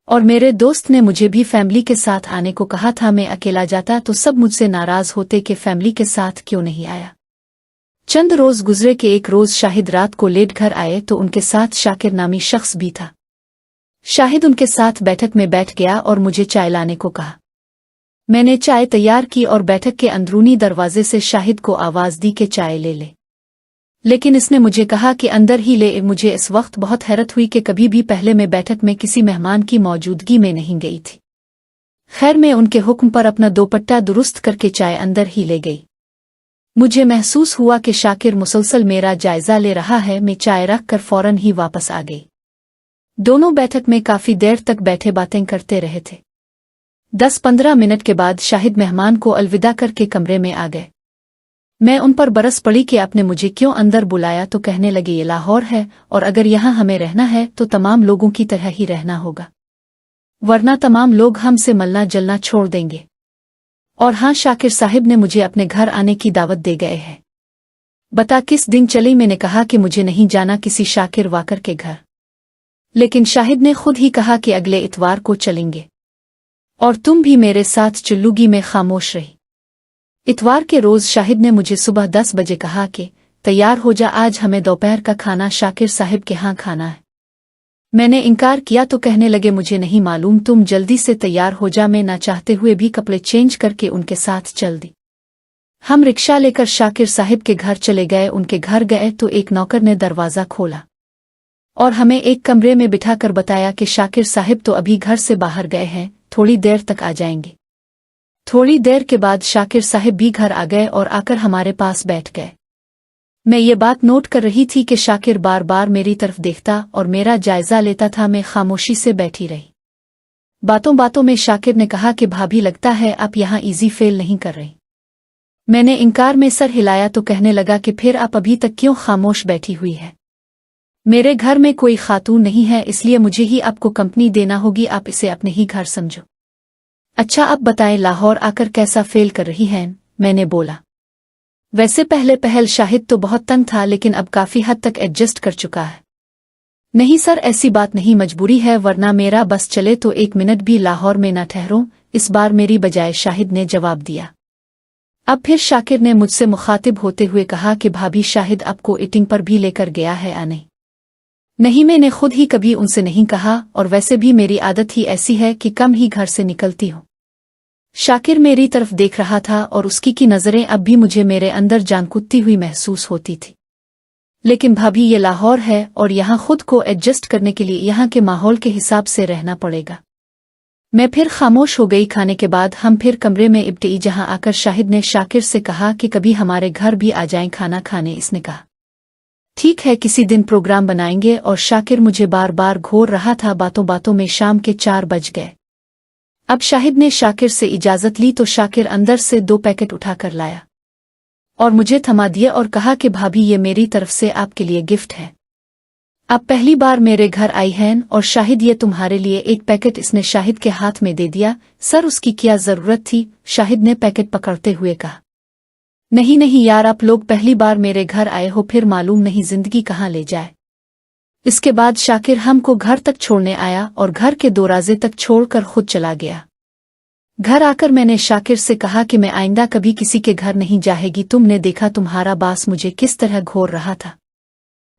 [SPEAKER 1] और मेरे दोस्त ने मुझे भी फैमिली के साथ आने को कहा था। मैं अकेला जाता तो सब मुझसे नाराज होते कि फैमिली के साथ क्यों नहीं आया। चंद रोज गुजरे कि एक रोज शाहिद रात को लेट घर आए तो उनके साथ शाकिर नामी शख्स भी था। शाहिद उनके साथ बैठक में बैठ गया और मुझे चाय लाने को कहा। मैंने चाय तैयार की और बैठक के अंदरूनी दरवाजे से शाहिद को आवाज दी कि चाय ले ले, लेकिन इसने मुझे कहा कि अंदर ही ले। मुझे इस वक्त बहुत हैरत हुई कि कभी भी पहले मैं बैठक में किसी मेहमान की मौजूदगी में नहीं गई थी। खैर, मैं उनके हुक्म पर अपना दोपट्टा दुरुस्त करके चाय अंदर ही ले गई। मुझे महसूस हुआ कि शाकिर मुसलसल मेरा जायजा ले रहा है। मैं चाय रख कर फौरन ही वापस आ गई। दोनों बैठक में काफी देर तक बैठे बातें करते रहे थे। 10-15 मिनट के बाद शाहिद मेहमान को अलविदा करके कमरे में आ गए। मैं उन पर बरस पड़ी कि आपने मुझे क्यों अंदर बुलाया, तो कहने लगे, ये लाहौर है और अगर यहाँ हमें रहना है तो तमाम लोगों की तरह ही रहना होगा, वरना तमाम लोग हमसे मलना जलना छोड़ देंगे। और हाँ, शाकिर साहिब ने मुझे अपने घर आने की दावत दे गए हैं। बता किस दिन चली? मैंने कहा कि मुझे नहीं जाना किसी शाकिर वाकर के घर, लेकिन शाहिद ने खुद ही कहा कि अगले इतवार को चलेंगे और तुम भी मेरे साथ चलूगी। मैं खामोश रही। इतवार के रोज शाहिद ने मुझे सुबह 10 बजे कहा कि तैयार हो जा, आज हमें दोपहर का खाना शाकिर साहिब के यहाँ खाना है। मैंने इनकार किया तो कहने लगे, मुझे नहीं मालूम, तुम जल्दी से तैयार हो जा। मैं ना चाहते हुए भी कपड़े चेंज करके उनके साथ चल दी। हम रिक्शा लेकर शाकिर साहिब के घर चले गए। उनके घर गए तो एक नौकर ने दरवाज़ा खोला और हमें एक कमरे में बिठाकर बताया कि शाकिर साहिब तो अभी घर से बाहर गए हैं, थोड़ी देर तक आ जाएंगे। थोड़ी देर के बाद शाकिर साहिब भी घर आ गए और आकर हमारे पास बैठ गए। मैं ये बात नोट कर रही थी कि शाकिर बार बार मेरी तरफ देखता और मेरा जायजा लेता था। मैं खामोशी से बैठी रही। बातों बातों में शाकिर ने कहा कि भाभी, लगता है आप यहाँ इजी फेल नहीं कर रही। मैंने इनकार में सर हिलाया तो कहने लगा कि फिर आप अभी तक क्यों खामोश बैठी हुई है? मेरे घर में कोई खातून नहीं है, इसलिए मुझे ही आपको कंपनी देना होगी। आप इसे अपने ही घर समझो। अच्छा, अब बताएं लाहौर आकर कैसा फेल कर रही हैं? मैंने बोला। वैसे पहले पहल शाहिद तो बहुत तंग था, लेकिन अब काफी हद तक एडजस्ट कर चुका है। नहीं सर, ऐसी बात नहीं, मजबूरी है, वरना मेरा बस चले तो 1 मिनट भी लाहौर में न ठहरूं। इस बार मेरी बजाय शाहिद ने जवाब दिया। अब फिर शाकिर ने मुझसे मुखातिब होते हुए कहा कि भाभी, शाहिद आपको ईटिंग पर भी लेकर गया है या नहीं? नहीं, मैंने खुद ही कभी उनसे नहीं कहा, और वैसे भी मेरी आदत ही ऐसी है कि कम ही घर से निकलती हूँ। शाकिर मेरी तरफ देख रहा था और उसकी की नज़रें अब भी मुझे मेरे अंदर जान कूदती हुई महसूस होती थी। लेकिन भाभी, ये लाहौर है और यहाँ खुद को एडजस्ट करने के लिए यहाँ के माहौल के हिसाब से रहना पड़ेगा। मैं फिर खामोश हो गई। खाने के बाद हम फिर कमरे में इब्टी, जहाँ आकर शाहिद ने शाकिर से कहा कि कभी हमारे घर भी आ जाएं खाना खाने। इसने कहा, ठीक है, किसी दिन प्रोग्राम बनाएंगे। और शाकिर मुझे बार बार घूर रहा था। बातों बातों में शाम के 4 बज गए। अब शाहिद ने शाकिर से इजाजत ली तो शाकिर अंदर से 2 पैकेट उठाकर लाया और मुझे थमा दिए और कहा कि भाभी, ये मेरी तरफ से आपके लिए गिफ्ट है। आप पहली बार मेरे घर आई हैं और शाहिद ये तुम्हारे लिए एक पैकेट इसने शाहिद के हाथ में दे दिया। सर उसकी क्या जरूरत थी? शाहिद ने पैकेट पकड़ते हुए कहा। नहीं नहीं यार, आप लोग पहली बार मेरे घर आए हो, फिर मालूम नहीं जिंदगी कहाँ ले जाए। इसके बाद शाकिर हमको घर तक छोड़ने आया और घर के दरवाजे तक छोड़कर खुद चला गया। घर आकर मैंने शाकिर से कहा कि मैं आइंदा कभी किसी के घर नहीं जाएगी। तुमने देखा तुम्हारा बास मुझे किस तरह घोर रहा था।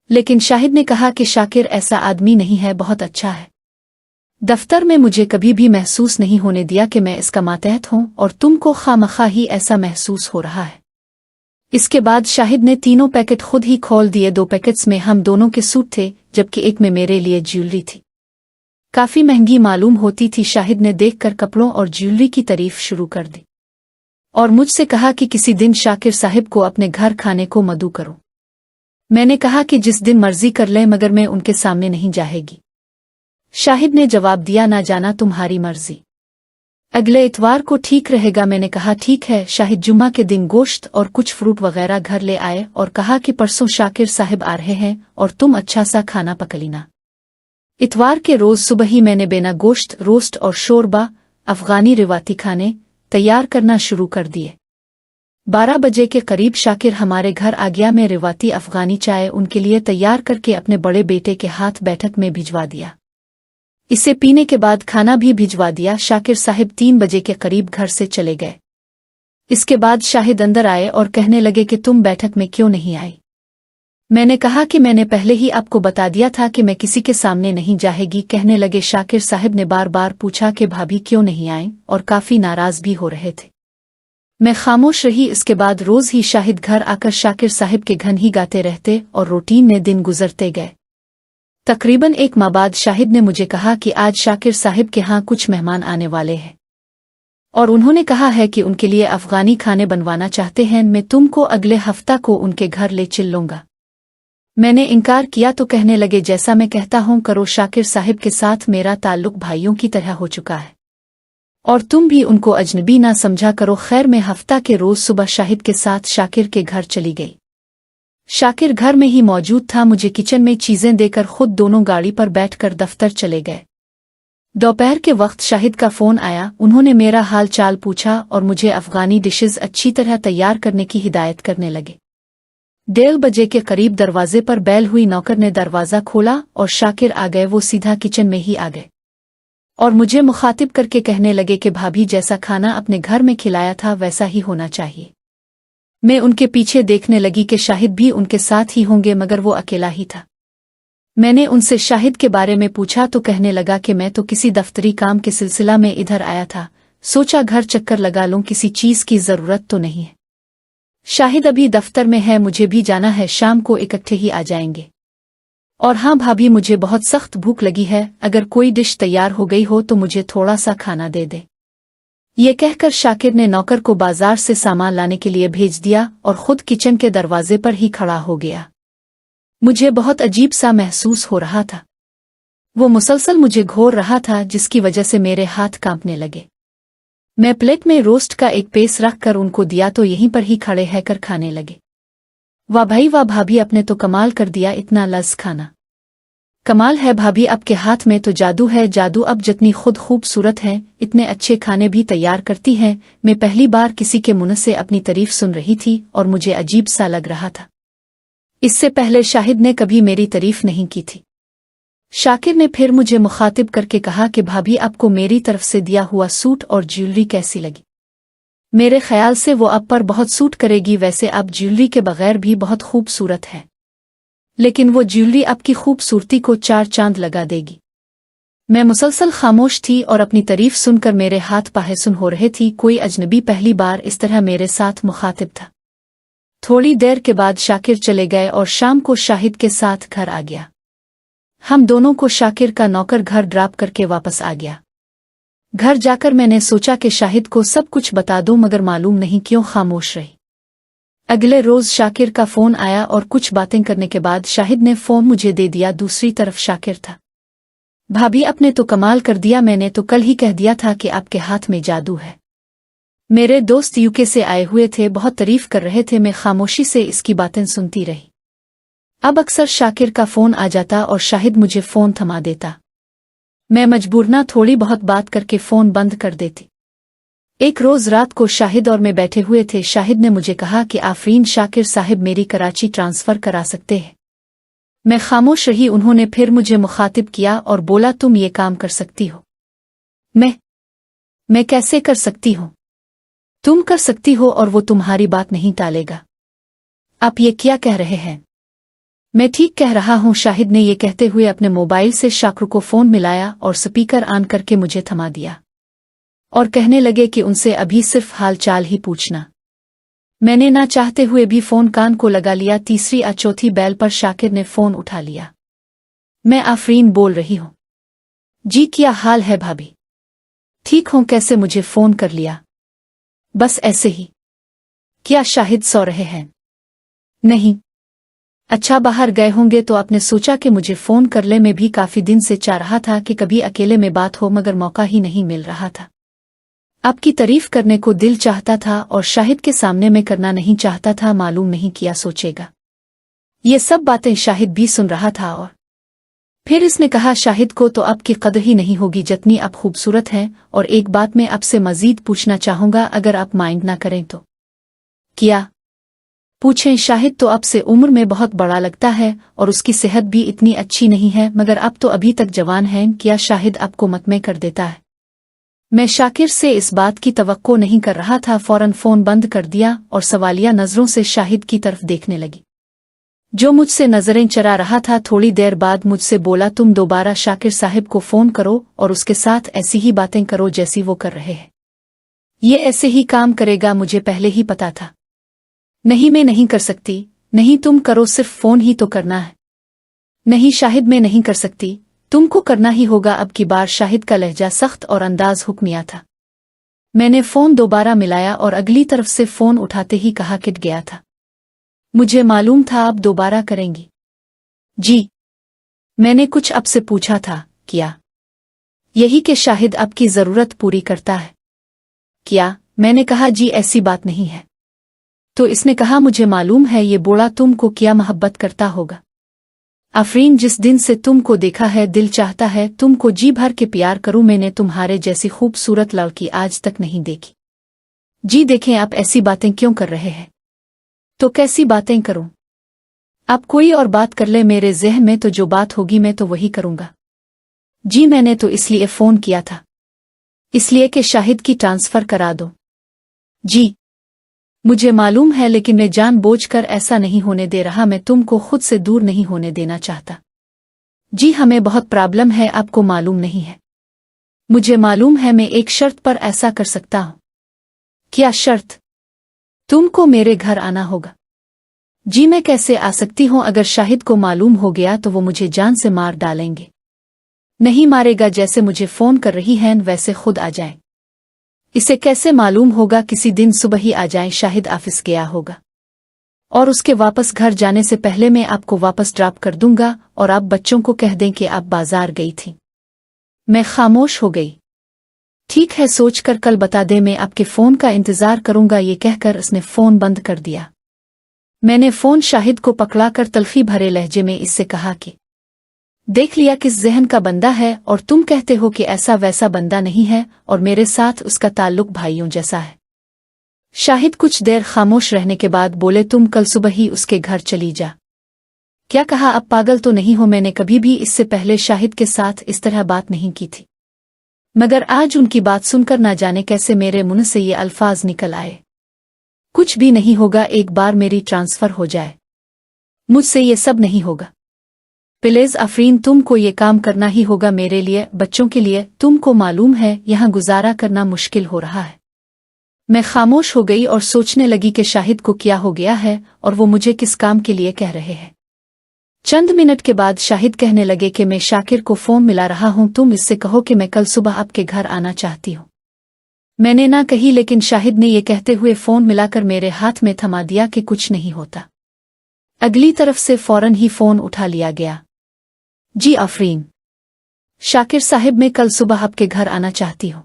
[SPEAKER 1] लेकिन शाहिद ने कहा कि शाकिर ऐसा आदमी नहीं है, बहुत अच्छा है। दफ्तर में मुझे कभी भी महसूस नहीं होने दिया कि मैं इसका मातहत हूं और तुमको खामखा ही ऐसा महसूस हो रहा है। इसके बाद शाहिद ने तीनों पैकेट खुद ही खोल दिए। 2 पैकेट्स में हम दोनों के सूट थे, जबकि एक में मेरे लिए ज्वेलरी थी। काफी महंगी मालूम होती थी। शाहिद ने देखकर कपड़ों और ज्वेलरी की तारीफ शुरू कर दी और मुझसे कहा कि किसी दिन शाकिर साहिब को अपने घर खाने को मदऊ करो। मैंने कहा कि जिस दिन मर्जी कर ले, मगर मैं उनके सामने नहीं जाएगी। शाहिद ने जवाब दिया, ना जाना तुम्हारी मर्जी, अगले इतवार को ठीक रहेगा। मैंने कहा ठीक है। शाहिद जुम्मा के दिन गोश्त और कुछ फ्रूट वगैरह घर ले आए और कहा कि परसों शाकिर साहिब आ रहे हैं और तुम अच्छा सा खाना पका लेना। इतवार के रोज सुबह ही मैंने बेना गोश्त, रोस्ट और शोरबा, अफगानी रिवाती खाने तैयार करना शुरू कर दिए। 12 बजे के करीब शाकिर हमारे घर आ गया। मैं रिवाती अफगानी चाय उनके लिए तैयार करके अपने बड़े बेटे के हाथ बैठक में भिजवा दिया। इसे पीने के बाद खाना भी भिजवा दिया। शाकिर साहिब 3 बजे के करीब घर से चले गए। इसके बाद शाहिद अंदर आए और कहने लगे कि तुम बैठक में क्यों नहीं आई? मैंने कहा कि मैंने पहले ही आपको बता दिया था कि मैं किसी के सामने नहीं जाएगी। कहने लगे शाकिर साहिब ने बार बार पूछा कि भाभी क्यों नहीं आई और काफी नाराज भी हो रहे थे। मैं खामोश रही। इसके बाद रोज ही शाहिद घर आकर शाकिर साहिब के घन ही गाते रहते और रूटीन में दिन गुजरते गए। तकरीबन 1 माह बाद शाहिद ने मुझे कहा कि आज शाकिर साहिब के यहाँ कुछ मेहमान आने वाले हैं और उन्होंने कहा है कि उनके लिए अफगानी खाने बनवाना चाहते हैं। मैं तुमको अगले हफ्ता को उनके घर ले चल लूंगा। मैंने इनकार किया तो कहने लगे जैसा मैं कहता हूं करो। शाकिर साहिब के साथ मेरा ताल्लुक भाइयों की तरह हो चुका है और तुम भी उनको अजनबी ना समझा करो। खैर, मैं हफ्ता के रोज सुबह शाहिद के साथ शाकिर के घर चली गई। शाकिर घर में ही मौजूद था। मुझे किचन में चीजें देकर खुद दोनों गाड़ी पर बैठकर दफ्तर चले गए। दोपहर के वक्त शाहिद का फोन आया। उन्होंने मेरा हाल चाल पूछा और मुझे अफगानी डिशेस अच्छी तरह तैयार करने की हिदायत करने लगे। 1:30 बजे के करीब दरवाजे पर बेल हुई। नौकर ने दरवाजा खोला और शाकिर आ गए। वो सीधा किचन में ही आ गए और मुझे मुखातिब करके कहने लगे कि भाभी जैसा खाना अपने घर में खिलाया था वैसा ही होना चाहिए। मैं उनके पीछे देखने लगी कि शाहिद भी उनके साथ ही होंगे, मगर वो अकेला ही था। मैंने उनसे शाहिद के बारे में पूछा तो कहने लगा कि मैं तो किसी दफ्तरी काम के सिलसिला में इधर आया था, सोचा घर चक्कर लगा लूं, किसी चीज की जरूरत तो नहीं है। शाहिद अभी दफ्तर में है, मुझे भी जाना है, शाम को इकट्ठे ही आ जाएंगे। और हाँ भाभी, मुझे बहुत सख्त भूख लगी है, अगर कोई डिश तैयार हो गई हो तो मुझे थोड़ा सा खाना दे दे। ये कहकर शाकिर ने नौकर को बाजार से सामान लाने के लिए भेज दिया और खुद किचन के दरवाजे पर ही खड़ा हो गया। मुझे बहुत अजीब सा महसूस हो रहा था। वो मुसलसल मुझे घोर रहा था, जिसकी वजह से मेरे हाथ कांपने लगे। मैं प्लेट में रोस्ट का एक पीस रख कर उनको दिया तो यहीं पर ही खड़े रहकर खाने लगे। वाह भाई वाह भाभी, आपने तो कमाल कर दिया, इतना लज़ खाना। कमाल है भाभी, आपके हाथ में तो जादू है, जादू। अब जितनी खुद खूबसूरत है, इतने अच्छे खाने भी तैयार करती हैं। मैं पहली बार किसी के मुंह से अपनी तारीफ सुन रही थी और मुझे अजीब सा लग रहा था। इससे पहले शाहिद ने कभी मेरी तारीफ नहीं की थी। शाकिर ने फिर मुझे मुखातिब करके कहा कि भाभी, आपको मेरी तरफ से दिया हुआ सूट और ज्वेलरी कैसी लगी? मेरे ख्याल से वो आप पर बहुत सूट करेगी। वैसे आप ज्वेलरी के बगैर भी बहुत खूबसूरत है, लेकिन वो ज्वेलरी आपकी खूबसूरती को 4 चांद लगा देगी। मैं मुसलसल खामोश थी और अपनी तारीफ सुनकर मेरे हाथ पाहे सुन हो रहे थी। कोई अजनबी पहली बार इस तरह मेरे साथ मुखातिब था। थोड़ी देर के बाद शाकिर चले गए और शाम को शाहिद के साथ घर आ गया। हम दोनों को शाकिर का नौकर घर ड्रॉप करके वापस आ गया। घर जाकर मैंने सोचा कि शाहिद को सब कुछ बता दूं, मगर मालूम नहीं क्यों खामोश रही। अगले रोज शाकिर का फोन आया और कुछ बातें करने के बाद शाहिद ने फोन मुझे दे दिया। दूसरी तरफ शाकिर था। भाभी, आपने तो कमाल कर दिया, मैंने तो कल ही कह दिया था कि आपके हाथ में जादू है। मेरे दोस्त यूके से आए हुए थे, बहुत तारीफ कर रहे थे। मैं खामोशी से इसकी बातें सुनती रही। अब अक्सर शाकिर का फ़ोन आ जाता और शाहिद मुझे फ़ोन थमा देता। मैं मजबूरना थोड़ी बहुत बात करके फ़ोन बंद कर देती। एक रोज़ रात को शाहिद और मैं बैठे हुए थे। शाहिद ने मुझे कहा कि आफरीन, शाकिर साहिब मेरी कराची ट्रांसफ़र करा सकते हैं। मैं खामोश रही। उन्होंने फिर मुझे मुखातिब किया और बोला, तुम ये काम कर सकती हो। मैं कैसे कर सकती हूँ? तुम कर सकती हो और वो तुम्हारी बात नहीं टालेगा। आप ये क्या कह रहे हैं? मैं ठीक कह रहा हूँ, शाहिद ने ये कहते हुए अपने मोबाइल से शाकिर को फ़ोन मिलाया और स्पीकर ऑन करके मुझे थमा दिया और कहने लगे कि उनसे अभी सिर्फ हाल चाल ही पूछना। मैंने ना चाहते हुए भी फ़ोन कान को लगा लिया। तीसरी या चौथी बैल पर शाकिर ने फ़ोन उठा लिया। मैं आफरीन बोल रही हूँ। जी, क्या हाल है भाभी? ठीक हूँ। कैसे मुझे फ़ोन कर लिया? बस ऐसे ही। क्या शाहिद सो रहे हैं? नहीं। अच्छा, बाहर गए होंगे तो आपने सोचा कि मुझे फ़ोन कर ले। मैं भी काफ़ी दिन से चाह रहा था कि कभी अकेले में बात हो, मगर मौका ही नहीं मिल रहा था। आपकी तारीफ करने को दिल चाहता था और शाहिद के सामने मैं करना नहीं चाहता था। मालूम नहीं किया सोचेगा। ये सब बातें शाहिद भी सुन रहा था और फिर इसने कहा, शाहिद को तो आपकी कदर ही नहीं होगी जितनी आप खूबसूरत हैं। और एक बात मैं आपसे मजीद पूछना चाहूँगा, अगर आप माइंड ना करें तो। क्या? पूछें। शाहिद तो आपसे उम्र में बहुत बड़ा लगता है और उसकी सेहत भी इतनी अच्छी नहीं है, मगर आप तो अभी तक जवान हैं। क्या शाहिद आपको मतमे कर देता है? मैं शाकिर से इस बात की तवक्को नहीं कर रहा था। फौरन फ़ोन बंद कर दिया और सवालिया नज़रों से शाहिद की तरफ देखने लगी, जो मुझसे नज़रें चरा रहा था। थोड़ी देर बाद मुझसे बोला, तुम दोबारा शाकिर साहिब को फ़ोन करो और उसके साथ ऐसी ही बातें करो जैसी वो कर रहे हैं। ये ऐसे ही काम करेगा, मुझे पहले ही पता था। नहीं, मैं नहीं कर सकती। नहीं, तुम करो, सिर्फ फ़ोन ही तो करना है। नहीं शाहिद, मैं नहीं कर सकती, तुमको करना ही होगा। अब की बार शाहिद का लहजा सख्त और अंदाज हुक्मिया था। मैंने फ़ोन दोबारा मिलाया और अगली तरफ से फ़ोन उठाते ही कहा, किट गया था। मुझे मालूम था आप दोबारा करेंगी। जी, मैंने कुछ आपसे पूछा था। क्या? यही कि शाहिद आपकी ज़रूरत पूरी करता है। क्या? मैंने कहा, जी ऐसी बात नहीं है। तो इसने कहा, मुझे मालूम है। ये बोला, तुमको क्या मोहब्बत करता होगा। आफरीन, जिस दिन से तुमको देखा है दिल चाहता है तुमको जी भर के प्यार करूं। मैंने तुम्हारे जैसी खूबसूरत लड़की आज तक नहीं देखी। जी देखें, आप ऐसी बातें क्यों कर रहे हैं? तो कैसी बातें करूं? आप कोई और बात कर ले, मेरे ज़हन में तो जो बात होगी मैं तो वही करूंगा। जी, मैंने तो इसलिए फ़ोन किया था, इसलिए कि शाहिद की ट्रांसफ़र करा दो। जी, मुझे मालूम है, लेकिन मैं जानबूझकर ऐसा नहीं होने दे रहा। मैं तुमको खुद से दूर नहीं होने देना चाहता। जी, हमें बहुत प्रॉब्लम है, आपको मालूम नहीं है। मुझे मालूम है, मैं एक शर्त पर ऐसा कर सकता हूँ। क्या शर्त? तुमको मेरे घर आना होगा। जी, मैं कैसे आ सकती हूँ? अगर शाहिद को मालूम हो गया तो वो मुझे जान से मार डालेंगे। नहीं मारेगा, जैसे मुझे फ़ोन कर रही हैं वैसे खुद आ जाए। इसे कैसे मालूम होगा? किसी दिन सुबह ही आ जाए। शाहिद ऑफिस गया होगा और उसके वापस घर जाने से पहले मैं आपको वापस ड्रॉप कर दूंगा और आप बच्चों को कह दें कि आप बाजार गई थी। मैं खामोश हो गई। ठीक है, सोचकर कल बता दे, मैं आपके फ़ोन का इंतज़ार करूंगा। ये कहकर उसने फ़ोन बंद कर दिया। मैंने फ़ोन शाहिद को पकड़ाकर तलखी भरे लहजे में इससे कहा कि देख लिया किस ज़हन का बंदा है, और तुम कहते हो कि ऐसा वैसा बंदा नहीं है और मेरे साथ उसका ताल्लुक भाइयों जैसा है। शाहिद कुछ देर खामोश रहने के बाद बोले, तुम कल सुबह ही उसके घर चली जा। क्या कहा? अब पागल तो नहीं हो? मैंने कभी भी इससे पहले शाहिद के साथ इस तरह बात नहीं की थी, मगर आज उनकी बात सुनकर ना जाने कैसे मेरे मुंह से ये अल्फाज निकल आए। कुछ भी नहीं होगा, एक बार मेरी ट्रांसफ़र हो जाए। मुझसे ये सब नहीं होगा। प्लीज़ आफरीन, तुमको ये काम करना ही होगा, मेरे लिए, बच्चों के लिए। तुमको मालूम है यहाँ गुजारा करना मुश्किल हो रहा है। मैं खामोश हो गई और सोचने लगी कि शाहिद को क्या हो गया है और वो मुझे किस काम के लिए कह रहे हैं। चंद मिनट के बाद शाहिद कहने लगे कि मैं शाकिर को फ़ोन मिला रहा हूँ, तुम इससे कहो कि मैं कल सुबह आपके घर आना चाहती हूँ। मैंने ना कही, लेकिन शाहिद ने यह कहते हुए फ़ोन मिलाकर मेरे हाथ में थमा दिया कि कुछ नहीं होता। अगली तरफ से फ़ौरन ही फ़ोन उठा लिया गया। जी आफरीन, शाकिर साहिब, मैं कल सुबह आपके घर आना चाहती हूँ।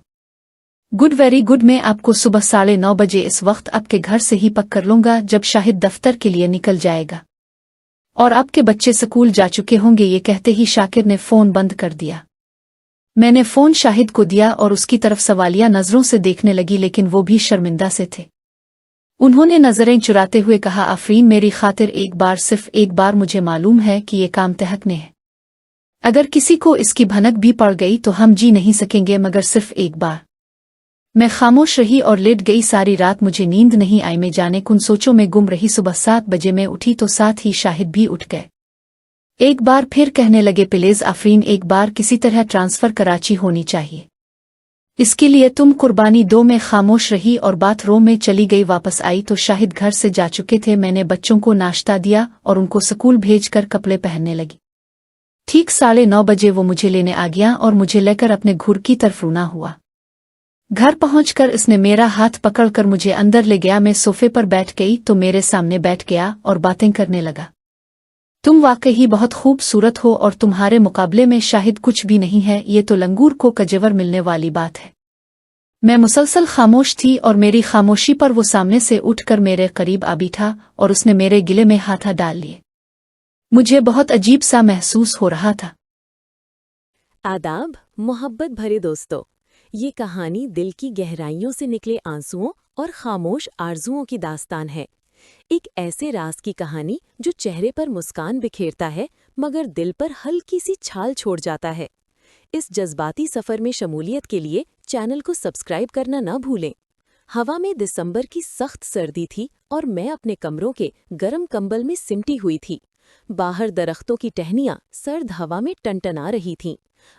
[SPEAKER 1] Good, very good. मैं आपको सुबह 9:30 बजे इस वक्त आपके घर से ही पक कर लूँगा जब शाहिद दफ्तर के लिए निकल जाएगा। और आपके बच्चे स्कूल जा चुके होंगे। ये कहते ही शाकिर ने फ़ोन बंद कर दिया। मैंने फ़ोन शाहिद को दिया और उसकी तरफ सवालिया नज़रों से देखने लगी, लेकिन वो भी शर्मिंदा से थे। उन्होंने नज़रें चुराते हुए कहा, आफरीन, मेरी खातिर एक बार, सिर्फ एक बार। मुझे मालूम है कि ये काम तहकने है। अगर किसी को इसकी भनक भी पड़ गई तो हम जी नहीं सकेंगे, मगर सिर्फ एक बार। मैं खामोश रही और लेट गई। सारी रात मुझे नींद नहीं आई। मैं जाने कुन सोचों में गुम रही। सुबह 7 बजे मैं उठी तो साथ ही शाहिद भी उठ गए। एक बार फिर कहने लगे, प्लीज आफरीन, एक बार किसी तरह ट्रांसफर कराची होनी चाहिए। इसके लिए तुम कुर्बानी दो। मैं खामोश रही और बाथरूम में चली गई। वापस आई तो शाहिद घर से जा चुके थे। मैंने बच्चों को नाश्ता दिया और उनको स्कूल भेजकर कपड़े पहनने लगी। ठीक 9:30 बजे वो मुझे लेने आ गया और मुझे लेकर अपने घर की तरफ रवाना हुआ। घर पहुंचकर इसने मेरा हाथ पकड़कर मुझे अंदर ले गया। मैं सोफे पर बैठ गई तो मेरे सामने बैठ गया और बातें करने लगा। तुम वाकई बहुत खूबसूरत हो और तुम्हारे मुकाबले में शाहिद कुछ भी नहीं है। ये तो लंगूर को कजेवर मिलने वाली बात है। मैं मुसलसल खामोश थी और मेरी खामोशी पर वो सामने से उठकर मेरे करीब आ बैठा और उसने मेरे गिले में हाथ डाल लिए। मुझे बहुत अजीब सा महसूस हो रहा था।
[SPEAKER 2] आदाब मोहब्बत भरे दोस्तों, ये कहानी दिल की गहराइयों से निकले आंसुओं और खामोश आरजुओं की दास्तान है। एक ऐसे राज की कहानी जो चेहरे पर मुस्कान बिखेरता है मगर दिल पर हल्की सी छाल छोड़ जाता है। इस जज्बाती सफर में शमूलियत के लिए चैनल को सब्सक्राइब करना न भूलें। हवा में दिसंबर की सख्त सर्दी थी और मैं अपने कमरों के गरम कंबल में सिमटी हुई थी। बाहर दरख्तों की टहनियां सर्द हवा में टनटना रही थीं।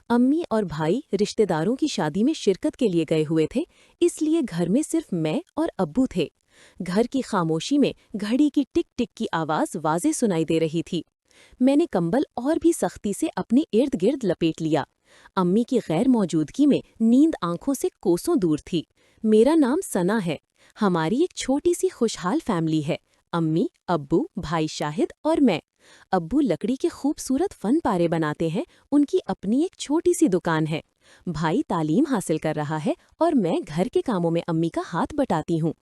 [SPEAKER 2] अम्मी और भाई रिश्तेदारों की शादी में शिरकत के लिए गए हुए थे, इसलिए घर में सिर्फ मैं और अब्बू थे। घर की खामोशी में घड़ी की टिक टिक की आवाज़ वाज़े सुनाई दे रही थी। मैंने कंबल और भी सख्ती से अपने इर्द गिर्द लपेट लिया। अम्मी की गैर मौजूदगी में नींद आंखों से कोसों दूर थी। मेरा नाम सना है। हमारी एक छोटी सी खुशहाल फैमिली है, अम्मी, अब्बू, भाई शाहिद और मैं। अब्बू लकड़ी के खूबसूरत फन पारे बनाते हैं, उनकी अपनी एक छोटी सी दुकान है। भाई तालीम हासिल कर रहा है और मैं घर के कामों में अम्मी का हाथ बटाती हूँ।